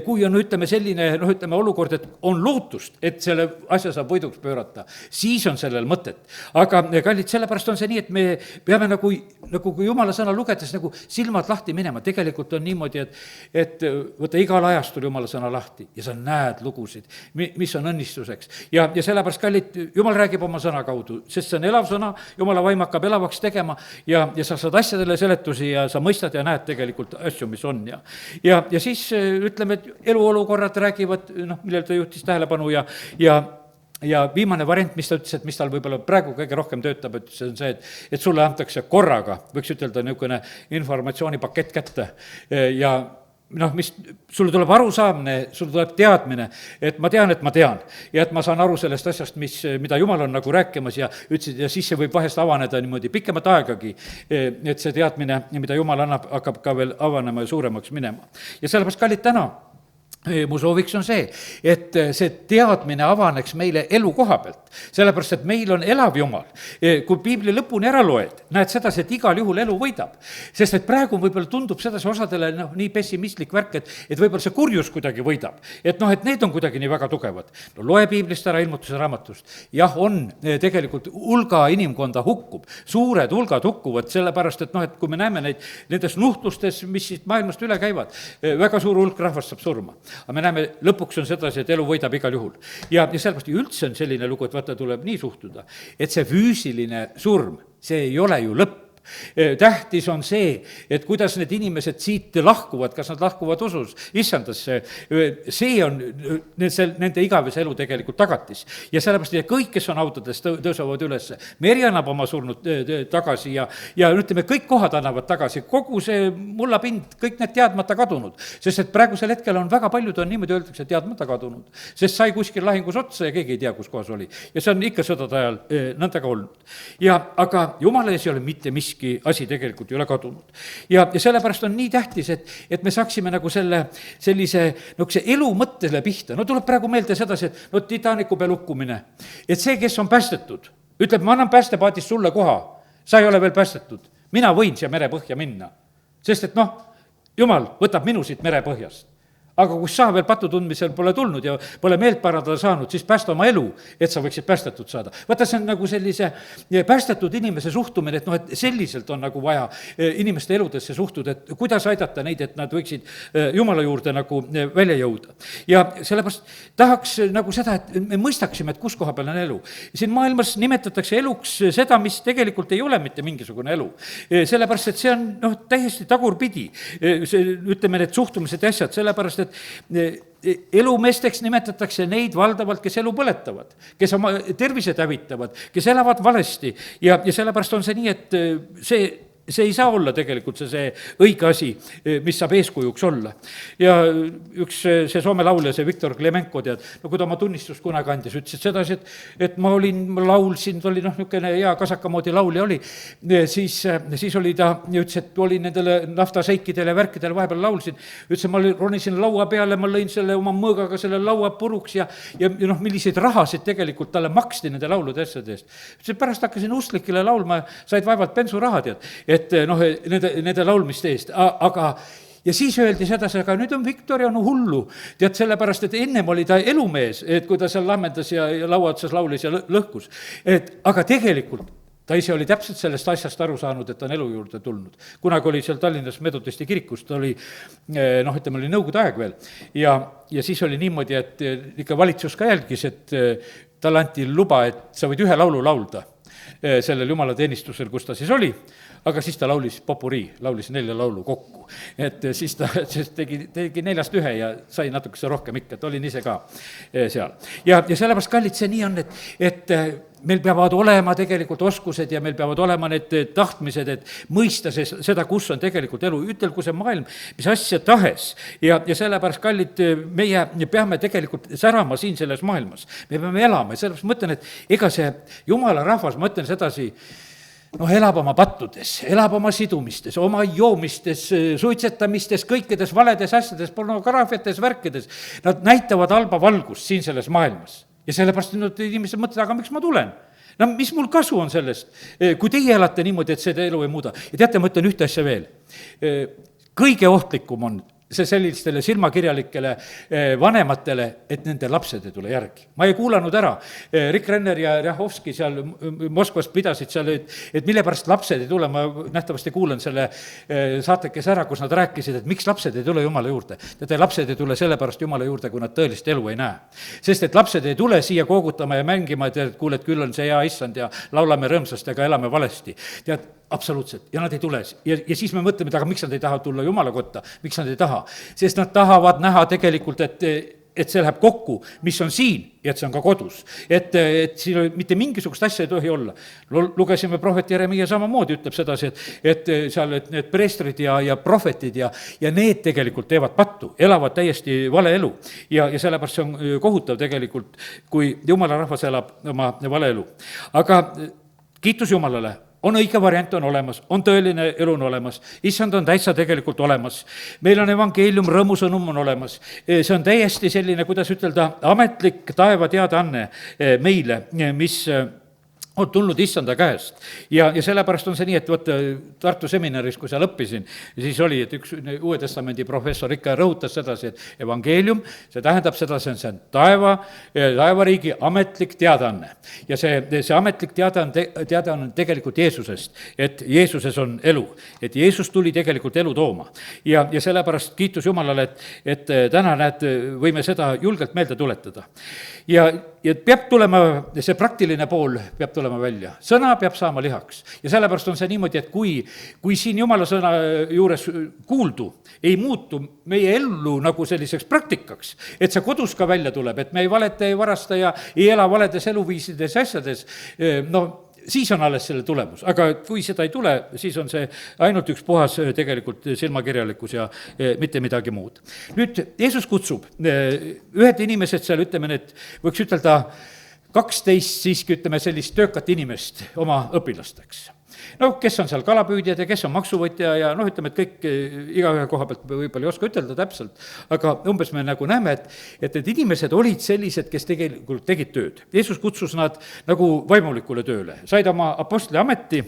kui on ütleme selline, olukord, et on lootust, et selle asja saab võiduks pöörata, siis on sellel mõtet. Aga kallid, sellepärast on see nii, et me peame nagu kui Jumala sõna lugedes nagu silmad lahti minema. Tegelikult on niimoodi, et võta igal ajastul Jumala sõna lahti ja sa näed lugusid, mis on õnnistuseks. Ja sellepärast, kallid, Jumal räägib oma sõna kaudu, sest see on elav sõna, Jumala vaim hakkab elavaks tegema ja sa saad asjadele seletusi ja sa mõistad ja näed tegelikult asju, mis on. Ja siis ütleme, et eluolukorrad räägivad, millele ta juhtis tähelepanu ja viimane variant, mis ta ütles, et mis tal võib-olla praegu kõige rohkem töötab, et see on see, et sulle antakse korraga, võiks ütelda, niisugune informatsioonipakett kätte ja mis sulle tuleb arusaamine, sulle tuleb teadmine, et ma tean ja et ma saan aru sellest asjast, mida Jumal on nagu rääkimas ja ütlesid, ja siis see võib vahest avaneda niimoodi pikemat aegagi, et see teadmine, mida Jumal annab, hakkab ka veel avanema ja suuremaks minema. Ja sellepärast, kallid, täna mu sooviks on see, et see teadmine avaneks meile elu koha pealt, sellepärast, et meil on elav Jumal. Kui piibli lõpuni ära loed, näed sedasi, et igal juhul elu võidab. Sest et praegu võib-olla tundub sedasi osadele nii pessimistlik värk, et võib-olla see kurjus kuidagi võidab. Et need on kuidagi nii väga tugevad. Loe piiblist ära ilmutuse raamatust. Jah, on tegelikult hulga inimkonda hukkub, suured hulgad hukkuvad, sellepärast, et kui me näeme nendes nuhtlustes, mis siit maailmast üle käivad, väga suur hulk rahvast saab surma. Aga me näeme, lõpuks on sedasi, et elu võidab igal juhul. Ja sellepärast üldse on selline lugu, et vaata, tuleb nii suhtuda, et see füüsiline surm, see ei ole ju lõpp. Tähtis on see, et kuidas need inimesed siit lahkuvad, kas nad lahkuvad usus issandasse, see on nende igavese elu tegelikult tagatis. Ja sellepärast kõik, kes on autodes, tõusevad üles. Meri annab oma surnud tagasi ja ütleme, kõik kohad annavad tagasi, kogu see mullapind, kõik need teadmata kadunud. Sest et praegusel hetkel on väga paljud on niimoodi öeldakse, teadmata kadunud. Sest sai kuskil lahingus otsa ja keegi ei tea, kus kohas oli. Ja see on ikka sõdade ajal nõnda ka olnud. Aga Jumala ees ei ole mitte miski asi tegelikult ei ole kadunud. Ja sellepärast on nii tähtis, et me saaksime nagu sellise elu mõttele pihta. Tuleb praegu meelde sedasi, et Titanicu peal hukkumine. Et see, kes on päästetud, ütleb, ma annan päästepaadist sulle koha. Sa ei ole veel päästetud. Mina võin siia merepõhja minna. Sest et Jumal võtab minu siit merepõhjast. Aga kui sa veel patu tundmisel pole tulnud ja pole meelt parandada saanud, siis päästa oma elu, et sa võiksid päästetud saada. Vaata, see on nagu sellise päästetud inimese suhtumine, et selliselt on nagu vaja inimeste eludesse suhtuda, et kuidas aidata neid, et nad võiksid Jumala juurde nagu välja jõuda. Ja sellepärast tahaks nagu seda, et me mõistaksime, et kus koha peal on elu. Siin maailmas nimetatakse eluks seda, mis tegelikult ei ole mitte mingisugune elu. Sellepärast, et see on täiesti tagurpidi, ütleme need suhtumised ja asjad, sellepärast, elumeesteks nimetatakse neid valdavalt, kes elu põletavad, kes oma tervised hävitavad, kes elavad valesti ja sellepärast on see nii, et see ei saa olla tegelikult see õige asi, mis saab eeskujuks olla. Ja üks see Soome laulja, see Viktor Klemenko, kui ta oma tunnistust kunagi andis, ütles sedasi, et ma laulsin, ta oli niisugune hea kasakamoodi laulja oli, siis oli ta, ütles, et oli nendele naftaseikidele ja värkidele vahepeal laulsin, ütles, et ma ronisin laua peale, ma lõin selle oma mõõgaga selle laua puruks ja milliseid rahasid tegelikult talle maksti nende laulude asjade eest. Ütles, et pärast hakkasin usklikele laulma, said vaevalt pensurahad, et nende laulmiste eest, aga ja siis öeldi sedasi, aga nüüd on Viktor ja hullu, tead sellepärast, et ennem oli ta elumees, et kui ta seal lammendas ja laua otsas laulis ja lõhkus, aga tegelikult ta ise oli täpselt sellest asjast aru saanud, et ta on elu juurde tulnud. Kunagi oli seal Tallinnas Metodisti kirikus, ta oli ütleme, oli nõukogude aeg veel, ja siis oli niimoodi, et ikka valitsus ka jälgis, et talle anti luba, et sa võid ühe laulu laulda sellel jumalateenistusel, kus ta siis oli, aga siis ta laulis popurii, laulis 4 laulu kokku. Et siis ta tegi 4-st 1 ja sai natukese rohkem ikka, et olin ise ka seal. Ja sellepärast, kallid, see nii on, et meil peavad olema tegelikult oskused ja meil peavad olema need tahtmised, et mõista seda, kus on tegelikult elu, ütelgu see maailm, mis asja tahes. Ja sellepärast, kallid, meie peame tegelikult särama siin selles maailmas. Me peame elama ja sellepärast mõtlen, et ega see jumala rahvas, ma ütlen sedasi, elab oma pattudes, elab oma sidumistes, oma joomistes, suitsetamistes, kõikides valedes asjades, pornograafiates, värkides. Nad näitavad halba valgust siin selles maailmas. Ja sellepärast inimesed mõtlevad, aga miks ma tulen? Mis mul kasu on sellest, kui teie elate niimoodi, et seda elu ei muuda? Ja teate, ma ütlen ühte asja veel. Kõige ohtlikum on see sellistele silmakirjalikele vanematele, et nende lapsed ei tule järgi. Ma ei kuulanud ära, Rick Renner ja Rjahovski seal Moskvas pidasid seal, et mille pärast lapsed ei tule, ma nähtavasti kuulen selle saatekes ära, kus nad rääkisid, et miks lapsed ei tule Jumala juurde. Teate, lapsed ei tule sellepärast Jumala juurde, kui nad tõelist elu ei näe. Sest et lapsed ei tule siia koogutama ja mängima, et kuule, et küll on see hea issand ja laulame rõõmsast, ega elame valesti. Tead, absoluutselt, ja nad ei tule. Ja siis me mõtleme, aga miks nad ei taha tulla Jumala kotta, miks nad ei taha? Sest nad tahavad näha tegelikult, et see läheb kokku, mis on siin ja et see on ka kodus. Et siin mitte mingisugust asja ei tohi olla. Lugesime prohvet Jeremia samamoodi, ütleb sedasi, et seal et need preestrid ja prohvetid ja need tegelikult teevad pattu, elavad täiesti vale elu. Ja sellepärast see on kohutav tegelikult, kui Jumala rahvas elab oma vale elu. Aga kiitus Jumalale, on õige variant on olemas, on tõeline elu on olemas, issand on täitsa tegelikult olemas. Meil on evangeelium, rõõmusõnum on olemas. See on täiesti selline, kuidas ütelda, ametlik taeva teadaanne meile, mis on tulnud issanda käest. Ja sellepärast on see nii, et võtta Tartu seminaris, kui seal õppisin, siis oli, et üks Uue Testamendi professor ikka rõhutas sedasi, et evangeelium, see tähendab seda, see on taevariigi ametlik teadaanne. Ja see ametlik teadaanne on tegelikult Jeesusest, et Jeesuses on elu, et Jeesus tuli tegelikult elu tooma. Ja sellepärast kiitus Jumalale, et täna võime seda julgelt meelde tuletada. Ja peab tulema, see praktiline pool peab tulema välja. Sõna peab saama lihaks. Ja sellepärast on see niimoodi, et kui siin Jumala sõna juures kuuldu ei muutu meie ellu nagu selliseks praktikaks, et see kodus ka välja tuleb, et me ei valeta, ei varasta ja ei ela valedes eluviisides asjades, siis on alles selle tulemus, aga kui seda ei tule, siis on see ainult üks puhas tegelikult silmakirjalikkus ja mitte midagi muud. Nüüd Jeesus kutsub ühed inimesed seal, ütleme need, võiks ütelda 12 siiski, ütleme sellist töökat inimest oma õpilasteks. Kes on seal kalapüüdjad ja kes on maksuvõtja ja ütleme, et kõik igaühe koha pealt võib-olla ei oska ütelda täpselt, aga umbes me nagu näeme, et need inimesed olid sellised, kes tegelikult tegid tööd. Jeesus kutsus nad nagu vaimulikule tööle, said oma apostli ameti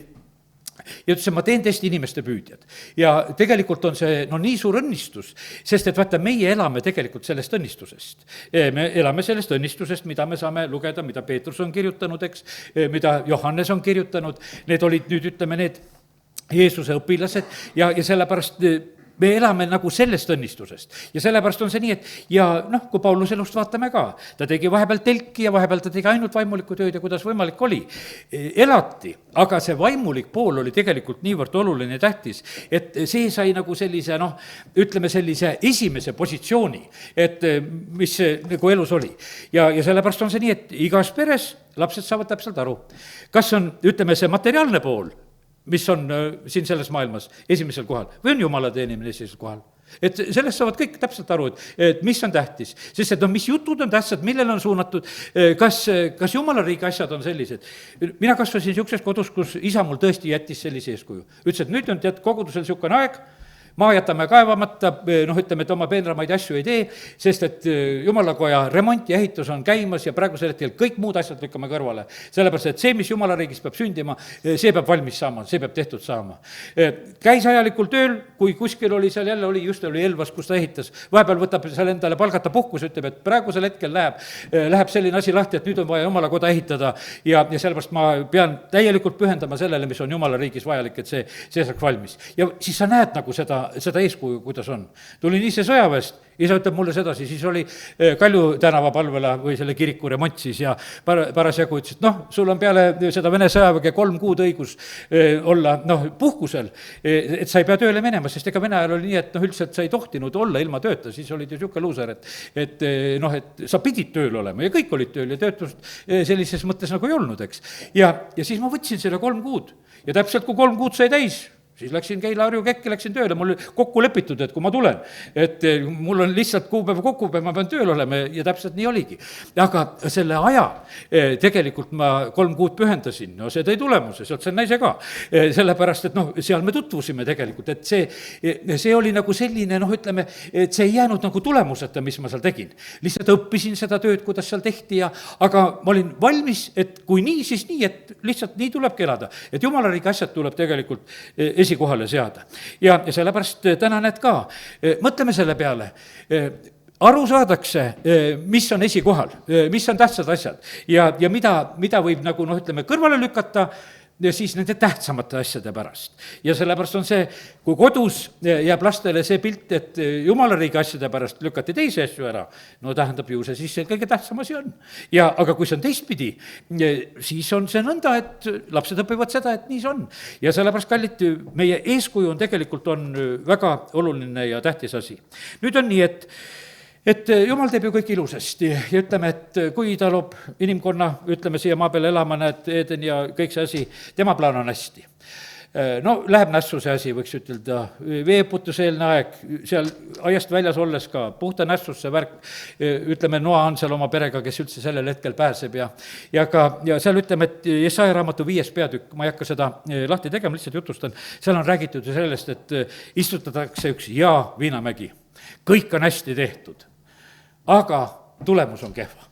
ja ütles, et ma teen teist inimeste püüdjad. Ja tegelikult on see nii suur õnnistus, sest et vaata, meie elame tegelikult sellest õnnistusest. Me elame sellest õnnistusest, mida me saame lugeda, mida Peetrus on kirjutanud, eks, mida Johannes on kirjutanud, need olid nüüd, ütleme, need Jeesuse õpilased ja sellepärast me elame nagu sellest õnnistusest. Ja sellepärast on see nii, et kui Paulus elust vaatame ka, ta tegi vahepeal telki ja vahepeal ta tegi ainult vaimulikku tööd ja kuidas võimalik oli. Elati, aga see vaimulik pool oli tegelikult niivõrd oluline ja tähtis, et see sai nagu sellise, ütleme sellise esimese positsiooni, et mis nagu elus oli. Ja sellepärast on see nii, et igas peres lapsed saavad täpselt aru. Kas on, ütleme, see materiaalne pool, mis on siin selles maailmas esimesel kohal, või on Jumala teenimine esimesel kohal. Et sellest saavad kõik täpselt aru, et mis on tähtis, sest et mis jutud on tähtsad, millele on suunatud, kas Jumala riigi asjad on sellised. Mina kasvasin niisuguses kodus, kus isa mul tõesti jättis sellise eeskuju. Ütles, et nüüd on kogudusel niisugune aeg, maa jätame kaevamata, noh, ütleme, et oma peenramaid asju ei tee, sest et jumalakoja remont ja ehitus on käimas ja praegusel hetkel kõik muud asjad lükkame kõrvale. sellepärast, et see, mis jumala riigis peab sündima, see peab valmis saama, see peab tehtud saama. Käis ajalikul tööl, kui kuskil oli seal jälle just oli Elvas, kus ta ehitas, vahepeal võtab seal endale palgata puhkus, ütleb, et praegusel hetkel läheb selline asi lahti, et nüüd on vaja jumala koda ehitada ja sellepärast ma pean täielikult pühendama sellele, mis on jumala riigis vajalik, et see saaks valmis. Ja siis sa näed nagu seda eeskuju, kuidas on. Tulin ise sõjaväest, isa ütleb mulle sedasi, siis oli Kalju tänava palvela või selle kiriku remont siis ja parasjagu ütles, et noh, sul on peale seda Vene sõjaväge 3 kuud õigus olla puhkusel, et sa ei pea tööle minema, sest ega Vene ajal oli nii, et üldse, et sa ei tohtinud olla ilma tööta, siis olid ju niisugune luuser, et sa pidid tööl olema ja kõik olid tööl ja töötust sellises mõttes nagu ei olnud, eks. Ja siis ma võtsin selle 3 kuud ja täpselt, kui 3 kuud sai täis, siis läksin Keila-Harju Kekki, läksin tööle, mul oli kokku lepitud, et kui ma tulen, et mul on lihtsalt kuupäeva kokkupäev, ma pean tööl olema ja täpselt nii oligi. Aga selle aja tegelikult ma 3 kuud pühendasin, see tõi tulemuse, sealt see naise ka. Sellepärast, et seal me tutvusime tegelikult, et see oli nagu selline, ütleme, et see ei jäänud nagu tulemuseta, mis ma seal tegin. Lihtsalt õppisin seda tööd, kuidas seal tehti aga ma olin valmis, et kui nii, siis nii, et lihtsalt nii tulebki elada. Et jumala riigi asjad tuleb tegelikult esikohale seada. Ja sellepärast täna näed ka, mõtleme selle peale, aru saadakse, mis on esikohal, mis on tähtsad asjad ja mida võib nagu ütleme, kõrvale lükata ja siis nende tähtsamate asjade pärast. Ja sellepärast on see, kui kodus jääb lastele see pilt, et jumala riigi asjade pärast lükati teisi asju ära, tähendab ju see siis see kõige tähtsam asi on. Aga kui see on teistpidi, siis on see nõnda, et lapsed õpivad seda, et nii see on. Ja sellepärast, kallid, meie eeskuju on tegelikult on väga oluline ja tähtis asi. Nüüd on nii, et jumal teeb ju kõik ilusasti ja ütleme, et kui ta loob inimkonna, ütleme siia maa peale elama, näed, Eden ja kõik see asi, tema plaan on hästi. Läheb nässu see asi, võiks ütelda, veeputuseelne aeg, seal aiast väljas olles ka, puhta nässus see värk, ütleme, Noa on seal oma perega, kes üldse sellel hetkel pääseb ja seal ütleme, et Jesaja raamatu 5. peatükk, ma ei hakka seda lahti tegema, lihtsalt jutustan, seal on räägitud ju sellest, et istutatakse üks hea viinamägi, kõik on hästi tehtud, aga tulemus on kehva.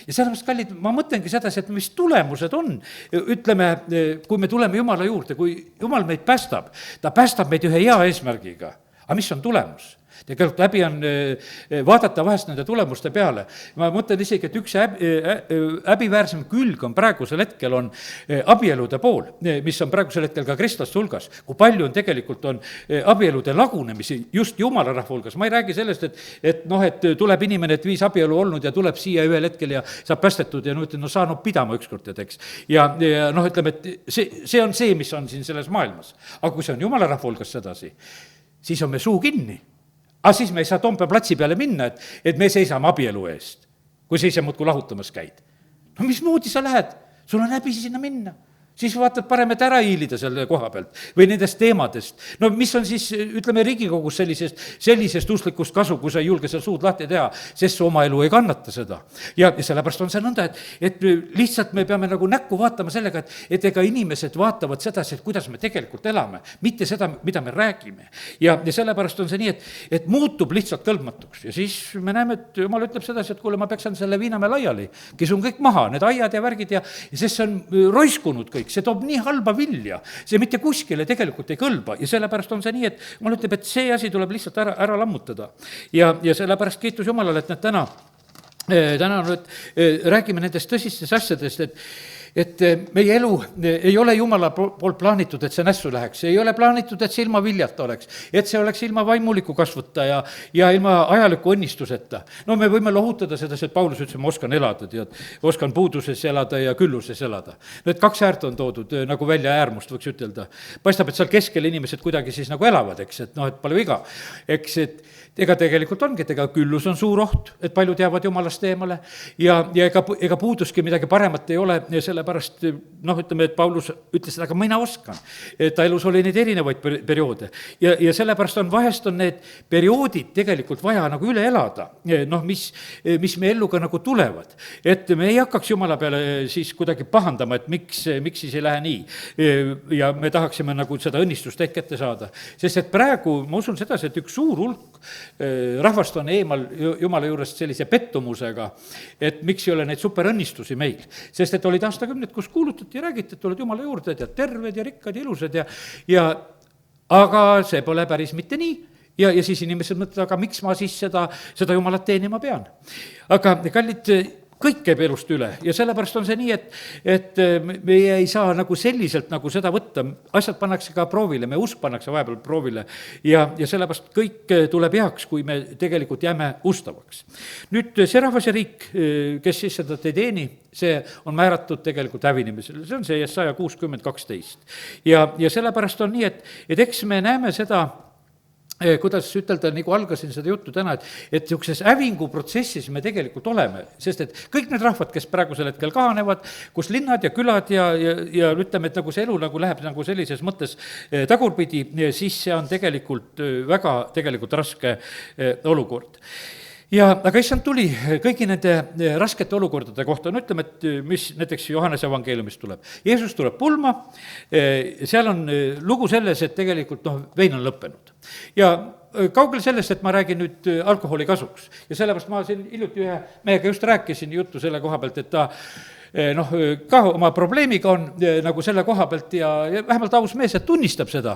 Ja sellepärast, kallid, ma mõtlengi sedasi, et mis tulemused on, ütleme, kui me tuleme Jumala juurde, kui Jumal meid päästab, ta päästab meid ühe hea eesmärgiga, aga mis on tulemus? Tegelikult häbi on vaadata vahest nende tulemuste peale. Ma mõtlen isegi, et üks häbiväärsem külg on praegusel hetkel on abielude pool, mis on praegusel hetkel ka kristlaste hulgas. Kui palju on tegelikult on abielude lagunemisi just jumala rahva hulgas. Ma ei räägi sellest, et tuleb inimene, et 5 abielu olnud ja tuleb siia ühel hetkel ja saab päästetud ja saanud pidama ükskord, eks. Ja ütleme, et see on see, mis on siin selles maailmas. Aga kui see on jumala rahva hulgas sedasi, siis on me suu kinni. Aga siis me ei saa Toompea platsi peale minna, et me seisame abielu eest, kui sa ise muudkui lahutamas käid. Mismoodi sa lähed? Sul on häbi sinna minna. Siis vaatad parem, et ära hiilida selle koha pealt või nendest teemadest. Mis on siis, ütleme, Riigikogus sellisest usklikust kasu, kui sa ei julge seal suud lahti teha, sest su oma elu ei kannata seda. Ja sellepärast on see nõnda, et lihtsalt me peame nagu näkku vaatama sellega, et ega inimesed vaatavad sedasi, et kuidas me tegelikult elame, mitte seda, mida me räägime. Ja sellepärast on see nii, et muutub lihtsalt kõlbmatuks. Ja siis me näeme, et Jumal ütleb sedasi, et kuule, ma peksan selle viinamäe laiali, kisun kõik maha, need aiad ja värgid ja sest see on roiskunud kõik. See toob nii halba vilja, see mitte kuskile tegelikult ei kõlba ja sellepärast on see nii, et Jumal ütleb, et see asi tuleb lihtsalt ära lammutada. Ja sellepärast kiitus Jumalale, et need täna räägime nendest tõsistest asjadest, et meie elu ei ole Jumala poolt plaanitud, et see nässu läheks, ei ole plaanitud, et see ilma viljata oleks, et see oleks ilma vaimuliku kasvuta ja ilma ajaliku õnnistuseta. Me võime lohutada seda, et Paulus ütles, ma oskan elada, oskan puuduses elada ja külluses elada. Need 2 äärt on toodud nagu välja äärmust, võiks ütelda. Paistab, et seal keskel inimesed kuidagi siis nagu elavad, eks, et palju viga, eks, et ega tegelikult ongi, et ega küllus on suur oht, et paljud jäävad Jumalast eemale ja ega puuduski midagi paremat ei ole, selle sellepärast noh, ütleme, et Paulus ütles, et aga mina oskan. Ta elus oli neid erinevaid perioode ja sellepärast vahest on need perioodid tegelikult vaja nagu üle elada, noh, mis me ellu ka nagu tulevad. Et me ei hakkaks Jumala peale siis kuidagi pahandama, et miks siis ei lähe nii ja me tahaksime nagu seda õnnistust ehk ette saada. Sest et praegu ma usun sedasi, et üks suur hulk rahvast on eemal Jumala juurest sellise pettumusega, et miks ei ole neid superõnnistusi meil. Sest et olid aastakümned, kus kuulutati ja räägiti, et tuled Jumala juurde, tead, terved ja rikkad ja ilusad ja aga see pole päris mitte nii. Ja siis inimesed mõtlevad, aga miks ma siis seda Jumalat teenima pean. Aga kallid, kõik käib elust üle ja sellepärast on see nii, et meie ei saa nagu selliselt nagu seda võtta, asjad pannakse ka proovile, me usk pannakse vahepeal proovile ja sellepärast kõik tuleb heaks, kui me tegelikult jääme ustavaks. Nüüd see rahvas ja riik, kes siis seda ei teeni, see on määratud tegelikult hävinemisele, see on see Jesaja 60:12. Ja sellepärast on nii, et eks me näeme seda, kuidas ütelda, nagu algasin seda juttu täna, et niisuguses hävinguprotsessis me tegelikult oleme, sest et kõik need rahvad, kes praegusel hetkel kahanevad, kus linnad ja külad ja ütleme, et nagu see elu nagu läheb nagu sellises mõttes tagurpidi, siis see on tegelikult väga tegelikult raske olukord. Aga issand tuli kõigi nende raskete olukordade kohta, no ütleme, et mis näiteks Johannese evangeeliumist tuleb. Jeesus tuleb pulma, seal on lugu selles, et tegelikult vein on lõppenud. Ja kaugel sellest, et ma räägin nüüd alkoholi kasuks. Ja sellepärast ma siin hiljuti ühe mehega just rääkisin juttu selle koha pealt, et ta ka oma probleemiga on nagu selle koha pealt ja vähemalt aus mees, et tunnistab seda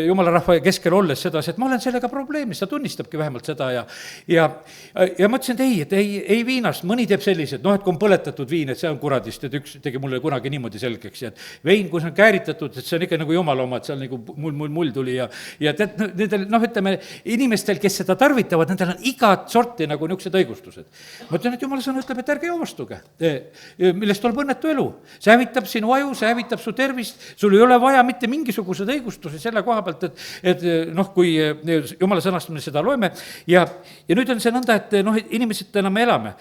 Jumala rahva keskel olles seda, et ma olen sellega probleemis, ta tunnistabki vähemalt seda ja ma ütlesin, et ei viinast, mõni teeb sellised, et kui on põletatud viin, et see on kuradist, et üks tegi mulle kunagi niimoodi selgeks, et vein, kui see on kääritatud, et see on ikka nagu Jumala oma, et seal nagu mull tuli ja tead, nendel, ütleme, inimestel, kes seda tarvitavad, nendel on igat sorti nagu niisugused õigustused. Ma ütlen, et Jumala sõna ütleb, et ärge joomastuge, millest tuleb õnnetu elu. See hävitab sinu aju, see hävitab su tervist, sul ei ole vaja mitte mingisugused õigustusi selle koha pealt, et kui Jumala sõnast me seda loeme ja nüüd on see nõnda, et inimesed enam elame.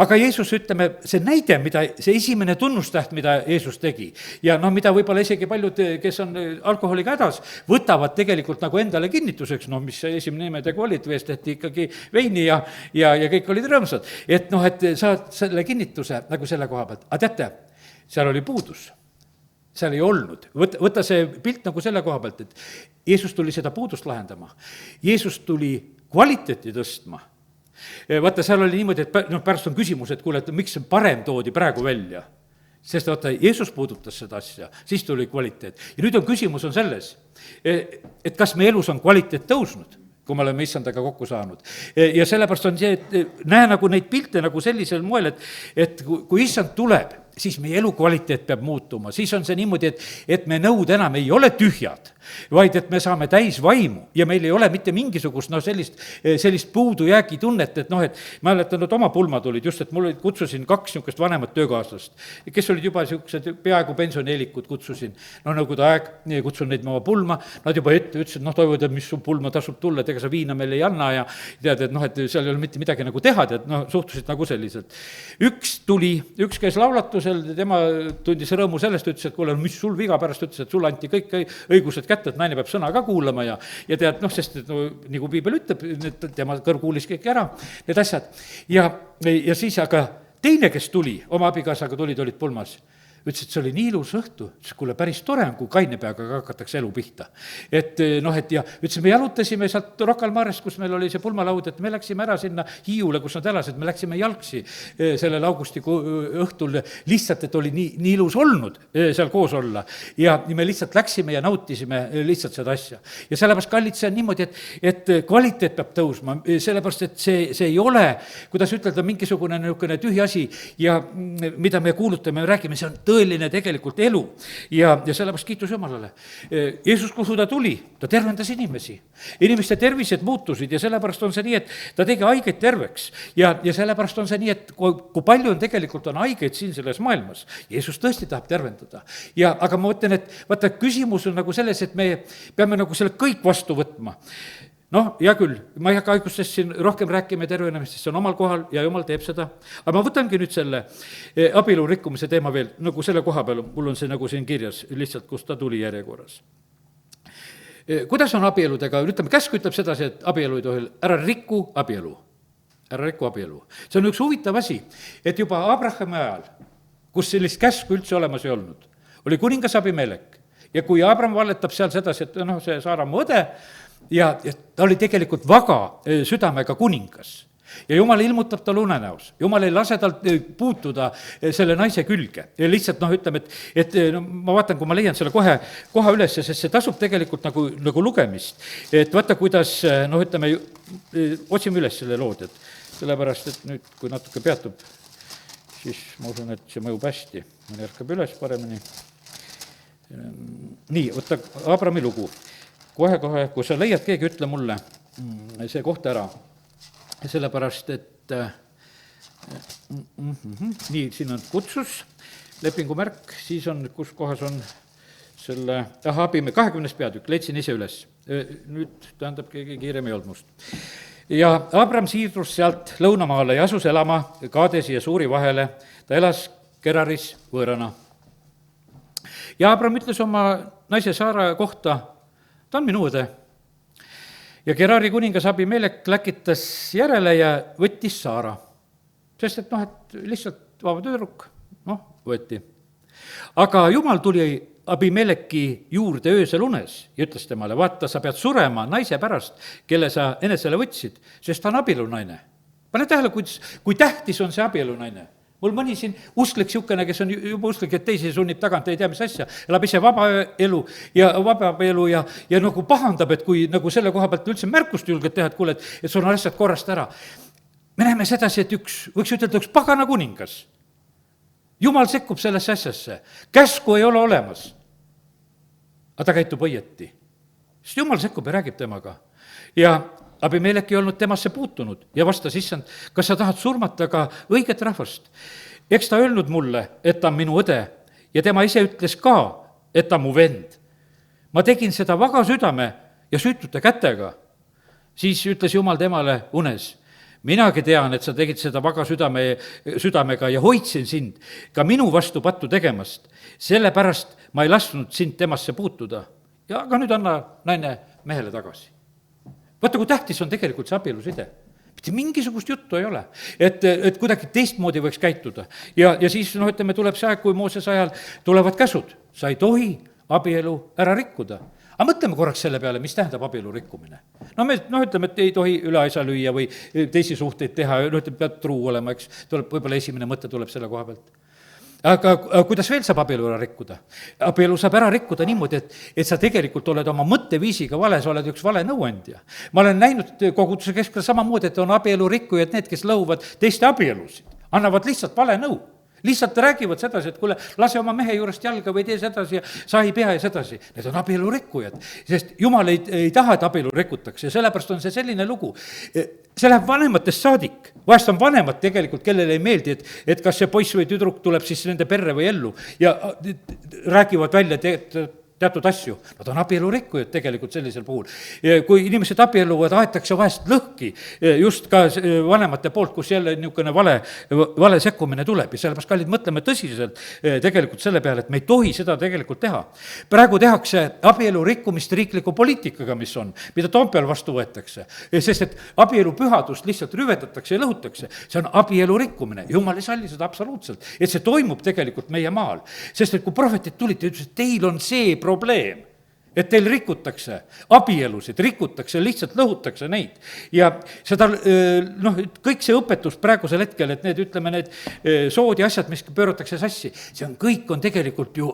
Aga Jeesus, ütleme, see näide, mida see esimene tunnustäht, mida Jeesus tegi ja mida võib-olla isegi paljud, kes on alkoholiga hädas, võtavad tegelikult nagu endale kinnituseks, mis see esimene nimetegu olid, veest tehti ikkagi veini ja kõik olid rõõmsad. Et saad selle kinnituse nagu selle koha pealt. Aga teate, seal oli puudus. Seal ei olnud. Võta see pilt nagu selle koha pealt, et Jeesus tuli seda puudust lahendama. Jeesus tuli kvaliteeti tõstma. Vaata, seal oli niimoodi, et pärast on küsimus, et kuule, et miks see parem toodi praegu välja. Sest vaata, Jeesus puudutas seda asja, siis tuli kvaliteet. Ja nüüd on küsimus on selles, et kas me elus on kvaliteet tõusnud, kui me oleme issandaga kokku saanud. Ja sellepärast on see, et näe nagu neid pilte nagu sellisel moel, et kui issand tuleb, siis meie elukvaliteet peab muutuma, siis on see niimoodi, et me nõud enam ei ole tühjad, vaid et me saame täis vaimu ja meil ei ole mitte mingisugust sellist puudujäägi tunnet, et mäletan, et oma pulma tulid just, et mul kutsusin 2 niisugust vanemat töökaaslast, kes olid juba niisugused peaaegu pensionieelikud, kutsusin, nõukogude aeg, kutsun neid oma pulma, nad juba ette ütlesid, toivad, et mis su pulma tasub tulla, et ega sa viina meil ei anna ja tead, et seal ei ole mitte midagi nagu teha, tead, suhtusid nagu selliselt. Üks käis laulatusel, tema tundis rõõmu sellest, ütles, et kuule, mis sul viga pärast, ütles, et sulle anti kõik õigused kätte, et naine peab sõna ka kuulama ja tead, sest nagu piibel ütleb, tema kõrv kuulis kõik ära, need asjad. Ja siis aga teine, kes tuli, oma abikaasaga olid pulmas, ütles, et see oli nii ilus õhtu, ütles, kuule, päris tore on, kui kaine peaga hakatakse elu pihta. Ja ütles, me jalutasime sealt Rocca al Marest, kus meil oli see pulmalaud, et me läksime ära sinna Hiiule, kus nad elasid, me läksime jalgsi sellel augustiku õhtul, lihtsalt, et oli nii ilus olnud seal koos olla. Ja me lihtsalt läksime ja nautisime lihtsalt seda asja. Ja sellepärast, kallid, see on niimoodi, et kvaliteet peab tõusma, sellepärast, et see ei ole, kuidas ütelda, mingisugune niisugune tühi asi ja mida me kuulutame ja räägime, see on tõeline tegelikult elu ja sellepärast kiitus Jumalale. Jeesus, kuhu ta tuli, ta tervendas inimesi. Inimeste tervised muutusid ja sellepärast on see nii, et ta tegi haigeid terveks ja sellepärast on see nii, et kui palju on tegelikult on haigeid siin selles maailmas. Jeesus tõesti tahab tervendada. Aga ma mõtlen, et vaata, küsimus on nagu selles, et me peame nagu selle kõik vastu võtma. noh, hea küll, ma ei hakka haigustest siin rohkem rääkima ja tervenemistest, see on omal kohal ja jumal teeb seda. aga ma võtangi nüüd selle abielu rikkumise teema veel, nagu selle koha peal, mul on see nagu siin kirjas lihtsalt, kus ta tuli järjekorras. Kuidas on abieludega, ütleme, käsk ütleb sedasi, et abielu ei tohi, ära riku abielu. Ära riku abielu. see on üks huvitav asi, et juba Abrahami ajal, kus sellist käsku üldse olemas ei olnud, oli kuningas Abimelek. Ja kui Abraham valetab seal sedasi, et noh, see Saara mu õde, ja ta oli tegelikult vaga südamega kuningas. ja jumal ilmutab tal unenäos, jumal ei lase tal puutuda selle naise külge. ja lihtsalt noh, ütleme, et no, ma vaatan, kui ma leian selle koha üles, sest see tasub tegelikult nagu lugemist. et vaata, kuidas noh, ütleme, otsime üles selle lood, et sellepärast, et nüüd, kui natuke peatub, siis ma usun, et see mõjub hästi, mõni ärkab üles paremini. Nii, võtta Abrami lugu. Kohe, kui sa leiad, keegi ütle mulle see koht ära, sellepärast, et nii, siin on kutsus, lepingumärk, siis on, kus kohas on selle, Abime 20. peatükk, leidsin ise üles. Nüüd tähendab, keegi kiirem ei olnud must. Ja Abram siirdus sealt lõunamaale ja asus elama Kaadesi ja Suuri vahele, ta elas Geraris võõrana. Ja Abram ütles oma naise Saara kohta, ta on minu õde. Ja Gerari kuningas Abimelek läkitas järele ja võttis Saara. Sest et noh, et lihtsalt vaba tüdruk, noh, võeti. Aga jumal tuli Abimeleki juurde öösel unes ja ütles temale, vaata, sa pead surema naise pärast, kelle sa enesele võtsid, sest ta on abielunaine. Pane tähele, kui tähtis on see abielunaine. Mul mõni siin usklik siukene, kes on juba usklik, et teisi sunnib tagant, ei tea, mis asja, elab ise vaba elu ja nagu pahandab, et kui nagu selle koha pealt üldse märkust julged teha, et kuule, et sul on asjad korrast ära. Me näeme sedasi, et võiks ütelda, üks pagana kuningas. Jumal sekkub sellesse asjasse. Käsku ei ole olemas. Aga ta käitub õieti. Sest Jumal sekkub ja räägib temaga. Ja Abimelek ei olnud temasse puutunud ja vastas, issand, kas sa tahad surmata ka õiget rahvast? Eks ta öelnud mulle, et ta on minu õde ja tema ise ütles ka, et ta on mu vend. Ma tegin seda vaga südame ja süütute kätega. Siis ütles Jumal temale unes, minagi tean, et sa tegid seda vaga südamega ja hoidsin sind ka minu vastu pattu tegemast. Sellepärast ma ei lasknud sind temasse puutuda. Ja aga nüüd anna naine mehele tagasi. Vaata, kui tähtis on tegelikult see abieluside. Mitte mingisugust juttu ei ole, et kuidagi teistmoodi võiks käituda. Ja siis, noh, ütleme, tuleb see aeg, kui Mooses ajal tulevad käsud. Sa ei tohi abielu ära rikkuda. Aga mõtleme korraks selle peale, mis tähendab abielu rikkumine. No me, ütleme, et ei tohi üle aisa lüüa või teisi suhteid teha, ütleme, peab truu olema, eks, tuleb võib-olla esimene mõte tuleb selle koha pealt. Aga kuidas veel saab abielu ära rikkuda? Abielu saab ära rikkuda niimoodi, et sa tegelikult oled oma mõtteviisiga vale, sa oled üks vale nõuandja. Ma olen näinud koguduse keskel samamoodi, et on abielu rikkujad, need, kes lõhuvad teiste abielusid, annavad lihtsalt vale nõu. Lihtsalt räägivad sedasi, et kuule, lase oma mehe juurest jalga või tee sedasi ja sa ei pea ja sedasi. Need on abielu rikkujad, sest Jumal ei taha, et abielu rikutakse ja sellepärast on see selline lugu. See läheb vanematest saadik. Vahest on vanemad tegelikult, kellele ei meeldi, et kas see poiss või tüdruk tuleb siis nende perre või ellu ja räägivad välja teatud asju. Nad on abielu rikkujad tegelikult sellisel puhul. Kui inimesed abielluvad, aetakse vahest lõhki just ka vanemate poolt, kus jälle niisugune vale sekkumine tuleb. Ja sellepärast, kallid, mõtleme tõsiselt tegelikult selle peale, et me ei tohi seda tegelikult teha. Praegu tehakse abielu rikkumist riikliku poliitikaga, mis on, mida Toompeal vastu võetakse. Sest et abielu pühadust lihtsalt rüvetatakse ja lõhutakse. See on abielu rikkumine. Jumal ei salli seda absoluutselt. Et see toimub tegelikult meie maal. Sest et kui prohvetid tulid ja ütles, et teil on see probleem, et teil rikutakse abielusid, rikutakse, lihtsalt lõhutakse neid. Ja seda, noh, kõik see õpetus praegusel hetkel, et need, ütleme, need sood ja asjad, mis pööratakse sassi, see on kõik on tegelikult ju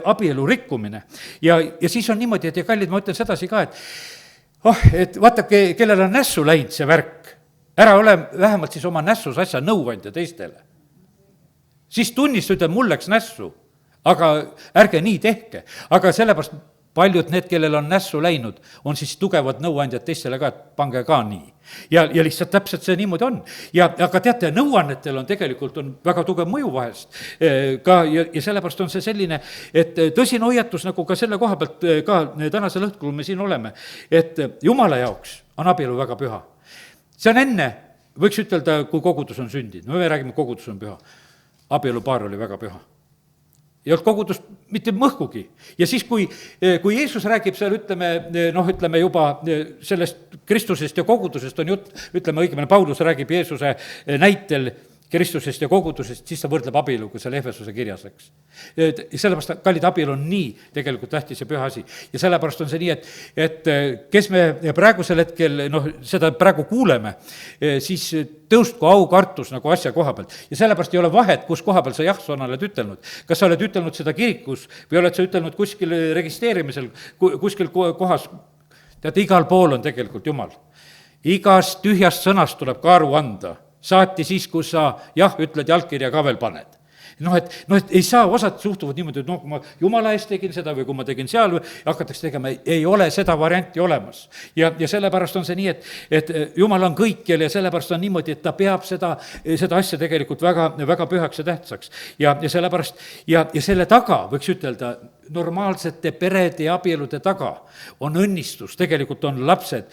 abielu rikkumine. Ja siis on niimoodi, et ja kallid, ma ütlen sedasi ka, et vaata, kellel on nässu läinud see värk, ära ole vähemalt siis oma nässus asja nõuandja teistele. Siis tunnist ütleb, mul läks nässu. Aga ärge nii tehke, aga sellepärast paljud need, kellel on nässu läinud, on siis tugevad nõuandjad teistele ka, et pange ka nii. Ja lihtsalt täpselt see niimoodi on. Aga teate, nõuannetel on tegelikult on väga tugev mõju vahest ka ja sellepärast on see selline, et tõsine hoiatus nagu ka selle koha pealt ka tänasel õhtul me siin oleme, et Jumala jaoks on abielu väga püha. see on enne, võiks ütelda, kui kogudus on sündinud, no me räägime, kogudus on püha. abielupaar oli väga püha. ei olnud kogudust mitte mõhkugi. ja siis, kui Jeesus räägib seal, ütleme juba sellest Kristusest ja kogudusest on jutt, ütleme õigemini, Paulus räägib Jeesuse näitel Kristusest ja kogudusest, siis ta võrdleb abieluga seal Efesuse kirjas, eks. Sellepärast, kallid, abielu on nii tegelikult tähtis ja püha asi. ja sellepärast on see nii, et kes me praegusel hetkel, seda praegu kuuleme, siis tõustku aukartus nagu asja koha pealt. ja sellepärast ei ole vahet, kus koha peal sa jah-sõna oled ütelnud. kas sa oled ütelnud seda kirikus või oled sa ütelnud kuskil registreerimisel, kuskil kohas, tead, igal pool on tegelikult Jumal. igast tühjast sõnast tuleb ka aru anda. Saati siis, kus sa jah ütled ja allkirja ka veel paned. Et ei saa, osad suhtuvad niimoodi, et kui ma Jumala eest tegin seda või kui ma tegin seal või hakatakse tegema, ei ole seda varianti olemas. ja sellepärast on see nii, et Jumal on kõikjal ja sellepärast on niimoodi, et ta peab seda asja tegelikult väga, väga pühaks ja tähtsaks. ja sellepärast ja selle taga võiks ütelda, normaalsete perede ja abielude taga on õnnistus, tegelikult on lapsed.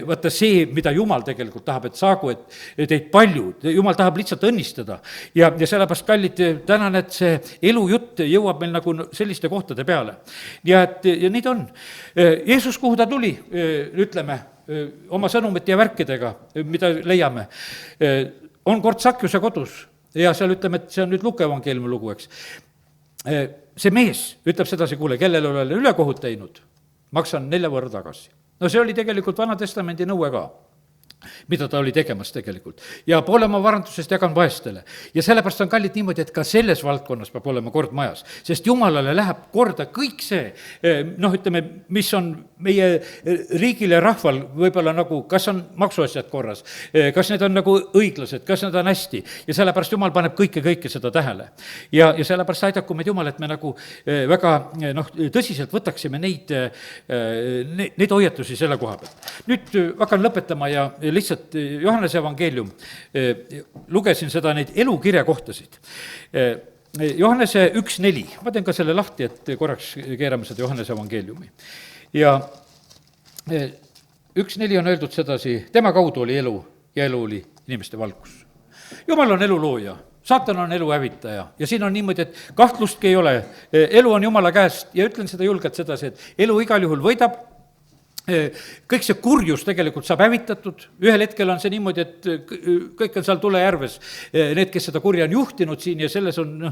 Vaata see, mida Jumal tegelikult tahab, et saagu, et teid palju, Jumal tahab lihtsalt õnnistada. ja sellepärast, kallid, tänan, et see elujutt jõuab meil nagu selliste kohtade peale. ja nii ta on. Jeesus, kuhu ta tuli, ütleme, oma sõnumite ja värkidega, mida leiame, on kord Sakjuse kodus ja seal ütleme, et see on nüüd Luuke evangeeliumi lugu, eks. See mees ütleb sedasi, kuule, kellele olen ülekohut teinud, maksan 4 võrra tagasi. No see oli tegelikult Vana-testamendi nõue ka, mida ta oli tegemas tegelikult. ja poole oma varandusest jagan vaestele. ja sellepärast on, kallid, niimoodi, et ka selles valdkonnas peab olema kord majas. Sest Jumalale läheb korda kõik see, ütleme, mis on meie riigile, rahval võib-olla nagu, kas on maksuasjad korras, kas need on nagu õiglased, kas need on hästi. ja sellepärast Jumal paneb kõike seda tähele. ja sellepärast aidaku meid Jumal, et me nagu väga tõsiselt võtaksime neid hoiatusi selle koha pealt. nüüd hakkan lõpetama ja lihtsalt Johannese evangeelium, lugesin seda, neid elukirja kohtasid. Johannese 1:4, ma teen ka selle lahti, et korraks keerame seda Johannese evangeeliumi. ja 1:4 on öeldud sedasi, tema kaudu oli elu ja elu oli inimeste valgus. Jumal on elu looja, saatan on elu hävitaja ja siin on niimoodi, et kahtlustki ei ole, elu on Jumala käest ja ütlen seda julgelt sedasi, et elu igal juhul võidab. Kõik see kurjus tegelikult saab hävitatud, ühel hetkel on see niimoodi, et kõik on seal tulejärves, need, kes seda kurja on juhtinud siin ja selles on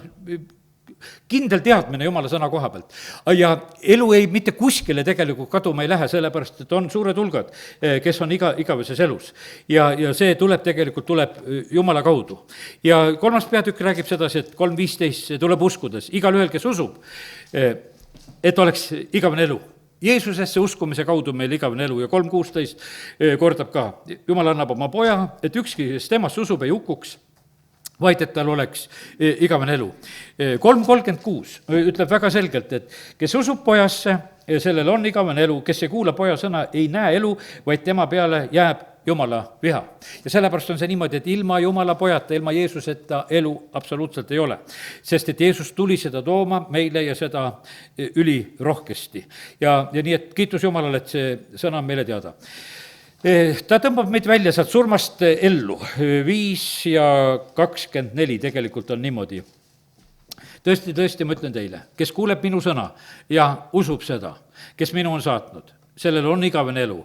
kindel teadmine Jumala sõna koha pealt. ja elu ei mitte kuskile tegelikult kaduma ei lähe, sellepärast et on suured hulgad, kes on igaveses elus. ja see tuleb Jumala kaudu. ja 3. peatükk räägib sedasi, et 3:15 tuleb uskudes, igalühel, kes usub, et oleks igavene elu. Jeesusesse uskumise kaudu meil igavene elu ja 3:16 kordab ka, Jumal annab oma poja, et ükski, kes temasse usub, ei hukuks, vaid et tal oleks igavene elu. 3:36 ütleb väga selgelt, et kes usub pojasse, sellel on igavene elu, kes ei kuula poja sõna, ei näe elu, vaid tema peale jääb Jumala viha. ja sellepärast on see niimoodi, et ilma Jumala pojata, ilma Jeesuseta elu absoluutselt ei ole. sest et Jeesus tuli seda tooma meile ja seda ülirohkesti. ja nii, et kiitus Jumalale, et see sõna on meile teada. Ta tõmbab meid välja sealt surmast ellu, 5 ja 24 tegelikult on niimoodi. tõesti, ma ütlen teile, kes kuuleb minu sõna ja usub seda, kes minu on saatnud, sellel on igavene elu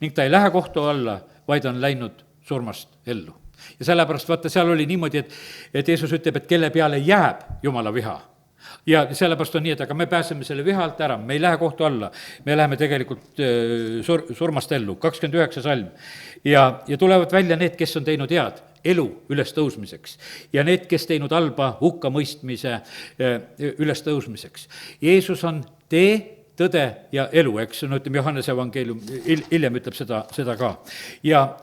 ning ta ei lähe kohtu alla, vaid on läinud surmast ellu. ja sellepärast, vaata, seal oli niimoodi, et Jeesus ütleb, et kelle peale jääb Jumala viha. ja sellepärast on nii, et aga me pääseme selle viha alt ära, me ei lähe kohtu alla, me läheme tegelikult surmast ellu, 29 salm. ja tulevad välja need, kes on teinud head, elu ülestõusmiseks ja need, kes teinud halba, hukkamõistmise ülestõusmiseks. Jeesus on tee, tõde ja elu, eks, no ütleme, Johannese evangeelium hiljem ütleb seda ka. ja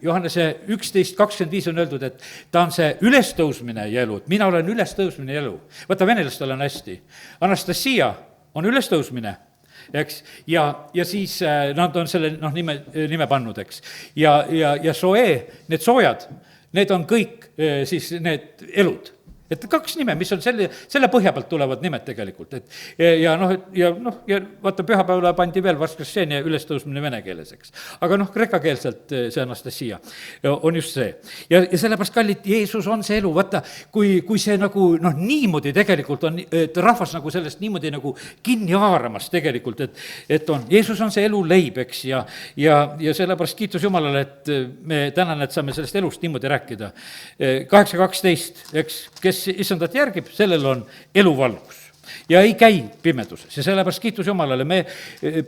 Johannese 11:25 on öeldud, et ta on see ülestõusmine ja elu, et mina olen ülestõusmine ja elu. vaata, venelastel on hästi, Anastasia on ülestõusmine, eks, ja siis nad on selle nime pannud, eks, ja soe, need soojad, need on kõik siis need elud. et kaks nime, mis on selle põhja pealt tulevad nimed tegelikult, et ja vaata, pühapäevale pandi veel Vaskrseni ülestõusmine vene keeles, eks. aga kreekakeelselt see Anastasia on just see. ja sellepärast, kallid, Jeesus on see elu, vaata, kui see nagu niimoodi tegelikult on, et rahvas nagu sellest niimoodi nagu kinni haaramas tegelikult, et on, Jeesus on see elu leib, eks, ja sellepärast kiitus Jumalale, et me tänan, et saame sellest elust niimoodi rääkida. 8:12, eks, kes issandat järgib, sellel on eluvalgus ja ei käi pimeduses ja sellepärast kiitus Jumalale, me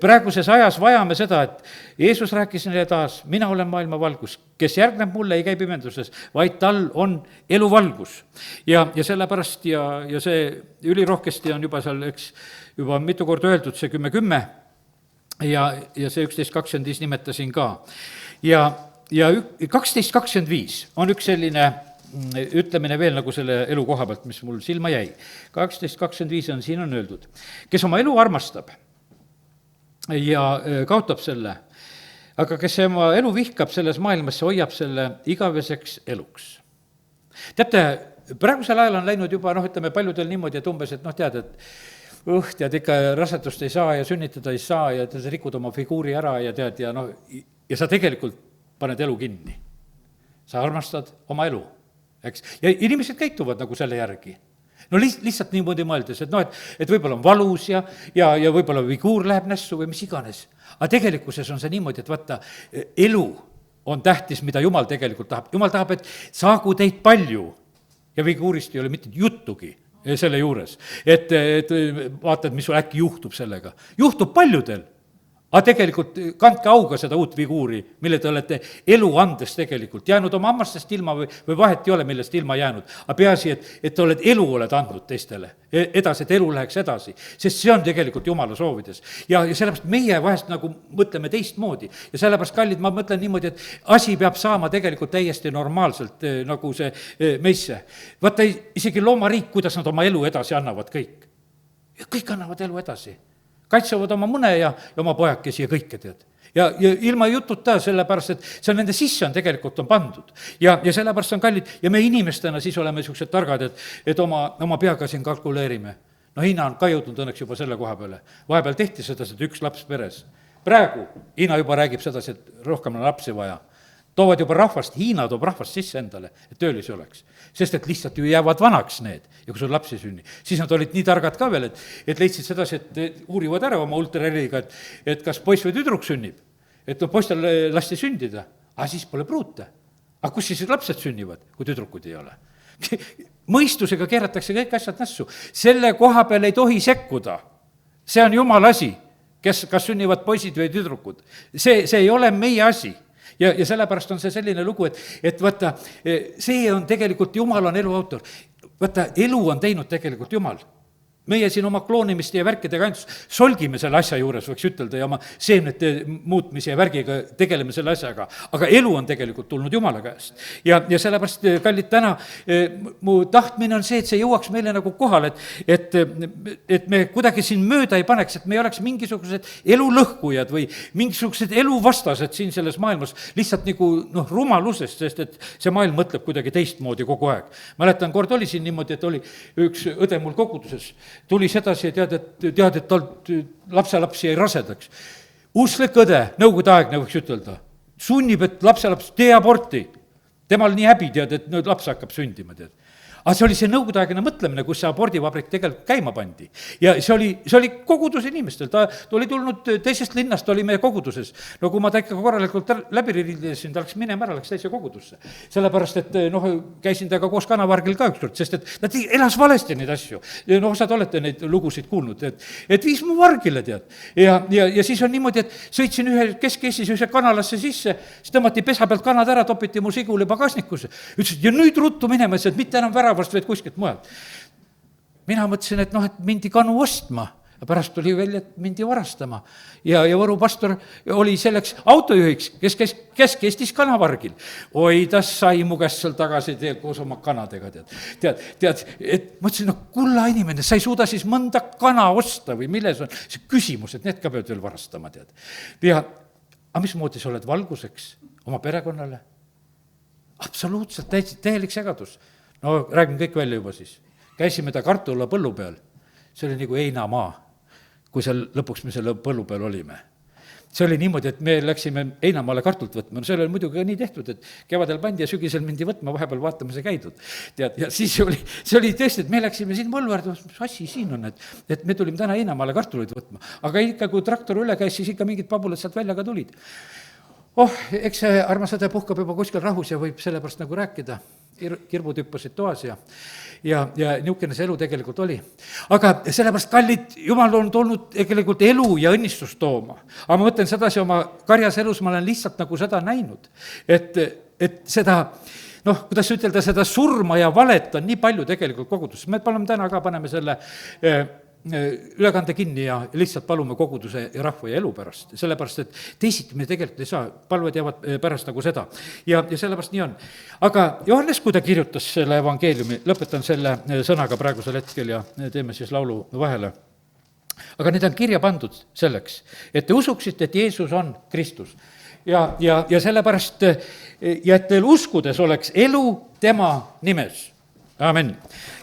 praeguses ajas vajame seda, et Jeesus rääkis neile taas, mina olen maailma valgus, kes järgneb mulle, ei käi pimeduses, vaid tal on eluvalgus. Ja sellepärast ja see ülirohkesti on juba seal, eks, juba mitu korda öeldud, see 10:10 ja see 11:25 nimetasin ka. ja 12:25 on üks selline ütlemine veel nagu selle elu koha pealt, mis mul silma jäi. 12:25 on, siin on öeldud, kes oma elu armastab ja kaotab selle, aga kes oma elu vihkab selles maailmas, see hoiab selle igaveseks eluks. teate, praegusel ajal on läinud juba, ütleme paljudel niimoodi, et umbes, et tead ikka rasedust ei saa ja sünnitada ei saa ja sa rikud oma figuuri ära ja tead, ja sa tegelikult paned elu kinni. sa armastad oma elu, eks, ja inimesed käituvad nagu selle järgi. Lihtsalt niimoodi mõeldes, et võib-olla on valus ja võib-olla figuur läheb nässu või mis iganes. Aga tegelikkuses on see niimoodi, et vaata, elu on tähtis, mida Jumal tegelikult tahab. Jumal tahab, et saagu teid palju ja figuurist ei ole mitte juttugi selle juures, et vaatad, mis sul äkki juhtub sellega. Juhtub paljudel, aga tegelikult kandke auga seda uut figuuri, mille te olete elu andes tegelikult jäänud oma hammastest ilma või vahet ei ole, millest ilma jäänud. Aga peaasi, et te oled andnud teistele edasi, et elu läheks edasi, sest see on tegelikult Jumala soovides. Ja sellepärast meie vahest nagu mõtleme teistmoodi ja sellepärast, kallid, ma mõtlen niimoodi, et asi peab saama tegelikult täiesti normaalselt nagu see meisse. Vaata, isegi loomariik, kuidas nad oma elu edasi annavad kõik. Ja kõik annavad elu edasi. Kaitsevad oma mune ja oma pojakesi ja kõike, tead. Ja ilma jututa, sellepärast, et see on nende sisse on tegelikult on pandud. Ja sellepärast on kallid ja me inimestena siis oleme niisugused targad, et oma peaga siin kalkuleerime. Hiina on ka jõudnud õnneks juba selle koha peale. Vahepeal tehti seda, üks laps peres. Praegu Hiina juba räägib seda, et rohkem on lapsi vaja. Toovad juba rahvast, Hiina toob rahvast sisse endale, et töölisi oleks. Sest et lihtsalt ju jäävad vanaks need ja kui sul lapsi sünni. Siis nad olid nii targad ka veel, et leidsid sedasi, et uurivad ära oma ultraheliga, et kas poiss või tüdruk sünnib. Et poistel lasti sündida, aga siis pole pruute. Aga kus siis lapsed sünnivad, kui tüdrukud ei ole? Mõistusega keeratakse kõik asjad nässu. Selle koha peal ei tohi sekkuda. See on Jumala asi, kas sünnivad poisid või tüdrukud. See ei ole meie asi. Ja sellepärast on see selline lugu, et vaata, see on tegelikult, Jumal on elu autor. Vaata, elu on teinud tegelikult Jumal. Meie siin oma kloonimiste ja värkidega ainult solgime selle asja juures, võiks ütelda, ja oma seemnete muutmise ja värgiga tegeleme selle asjaga. Aga elu on tegelikult tulnud Jumala käest. Ja sellepärast, kallid, täna mu tahtmine on see, et see jõuaks meile nagu kohal, et me kuidagi siin mööda ei paneks, et me ei oleks mingisugused elulõhkujad või mingisugused eluvastased siin selles maailmas lihtsalt nagu rumalusest, sest et see maailm mõtleb kuidagi teistmoodi kogu aeg. Mäletan, kord oli siin niimoodi, et oli üks õde mul koguduses, tuli sedasi ja tead, et talt lapselaps jäi rasedaks. Usklik õde, nõukogude aegne võiks ütelda, sunnib, et lapselaps tee aborti. Temal nii häbi, tead, et nüüd laps hakkab sündima, tead. Aga see oli see nõukogudeaegne mõtlemine, kus see abordivabrik tegelikult käima pandi. Ja see oli kogudus inimestel, ta oli tulnud teisest linnast, oli meie koguduses. No kui ma ta ikka korralikult läbi riidesin, ta läks minema ära, läks teise kogudusse. Sellepärast, et käisin temaga koos kanavargil ka ükskord, sest et nad elas valesti neid asju. Osad olete neid lugusid kuulnud, et viis mu vargile, tead. Ja siis on niimoodi, et sõitsin ühe Kesk-Eestis ühe kanalasse sisse, siis tõmmati pesa pealt kanad ära, topiti mu siguli pagasnikusse. Ütlesid, ja nüüd ruttu minema, et mitte enam väravast, vaid kuskilt mujalt. Mina mõtlesin, et mindi kanu ostma ja pärast tuli välja, et mindi varastama. Ja Võru pastor oli selleks autojuhiks, kes käis Kesk-Eestis kanavargil. Oi, ta sai mu käest seal tagasi koos oma kanadega, tead, et mõtlesin, kulla inimene, sa ei suuda siis mõnda kana osta või milles on see küsimus, et need ka peavad veel varastama, tead. Ja, aga mismoodi sa oled valguseks oma perekonnale? Absoluutselt täielik segadus. no räägin kõik välja juba siis. Käisime ta Kartula põllu peal, see oli nagu heinamaa, kui seal lõpuks me selle põllu peal olime. See oli niimoodi, et me läksime heinamaale kartult võtma, no see oli muidugi ka nii tehtud, et kevadel pandi ja sügisel mindi võtma, vahepeal vaatamas ja käidud. Tead, ja siis see oli tõesti, et me läksime siin Mõlvärdu, mis asi siin on, et me tulime täna heinamaale kartuleid võtma. Aga ikka, kui traktor üle käis, siis ikka mingid pabulad sealt välja ka tulid. Eks see armas õde puhkab juba kuskil rahus ja võib sellepärast nagu rääkida. Kirbud hüppasid toas ja niisugune see elu tegelikult oli. Aga sellepärast, kallid, Jumal on tulnud tegelikult elu ja õnnistust tooma. Aga ma mõtlen sedasi oma karjas elus, ma olen lihtsalt nagu seda näinud, et seda, kuidas ütelda, seda surma ja valet on nii palju tegelikult kogudus. Me täna ka paneme selle ülekande kinni ja lihtsalt palume koguduse ja rahva ja elu pärast, sellepärast, et teisiti me tegelikult ei saa, palved jäävad pärast nagu seda. Ja sellepärast nii on. Aga Johannes, kui ta kirjutas selle evangeeliumi, lõpetan selle sõnaga praegusel hetkel ja teeme siis laulu vahele. Aga need on kirja pandud selleks, et te usuksite, et Jeesus on Kristus. Ja sellepärast, ja et teil uskudes oleks elu tema nimes. Amen.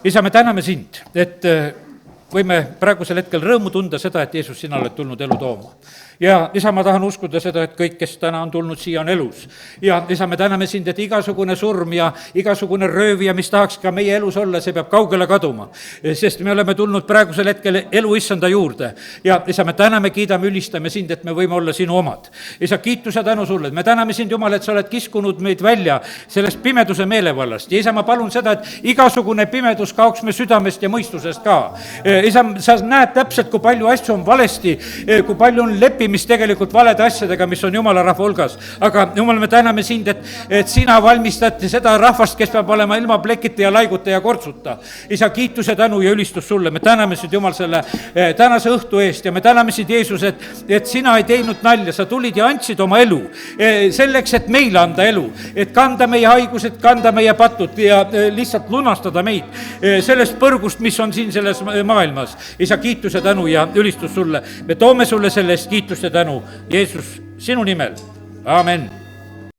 Isa, me täname sind, et võime praegusel hetkel rõõmu tunda seda, et Jeesus, sina oled tulnud elu tooma. Ja isa, ma tahan uskuda seda, et kõik, kes täna on tulnud siia, on elus. Ja isa, me täname sind, et igasugune surm ja igasugune röövija, mis tahaks ka meie elus olla, see peab kaugele kaduma. Sest me oleme tulnud praegusel hetkel elu issanda juurde. Ja isa, me täname, kiidame, ülistame sind, et me võime olla sinu omad. Isa, kiitus ja tänu sulle. Me täname sind, Jumal, et sa oled kiskunud meid välja sellest pimeduse meelevallast. Ja isa, ma palun seda, et igasugune pimedus kaoks me südamest ja mõistusest ka. Isa, sa näed täpselt, kui palju asju on valesti, kui palju on mis tegelikult valede asjadega, mis on Jumala rahva hulgas. Aga Jumal, me täname sind, et sina valmistad seda rahvast, kes peab olema ilma plekita ja laiguta ja kortsuta. Isa, kiitus ja tänu ja ülistus sulle. Me täname sind, Jumal, selle tänase õhtu eest ja me täname sind, Jeesus, et sina ei teinud nalja, sa tulid ja andsid oma elu selleks, et meile anda elu, et kanda meie haigused, kanda meie patud ja lihtsalt lunastada meid sellest põrgust, mis on siin selles maailmas. Isa, kiitus ja tänu ja ülistus sulle. Me toome sulle sellest kiitus ja tänu, Jeesus, sinu nimel. Amen.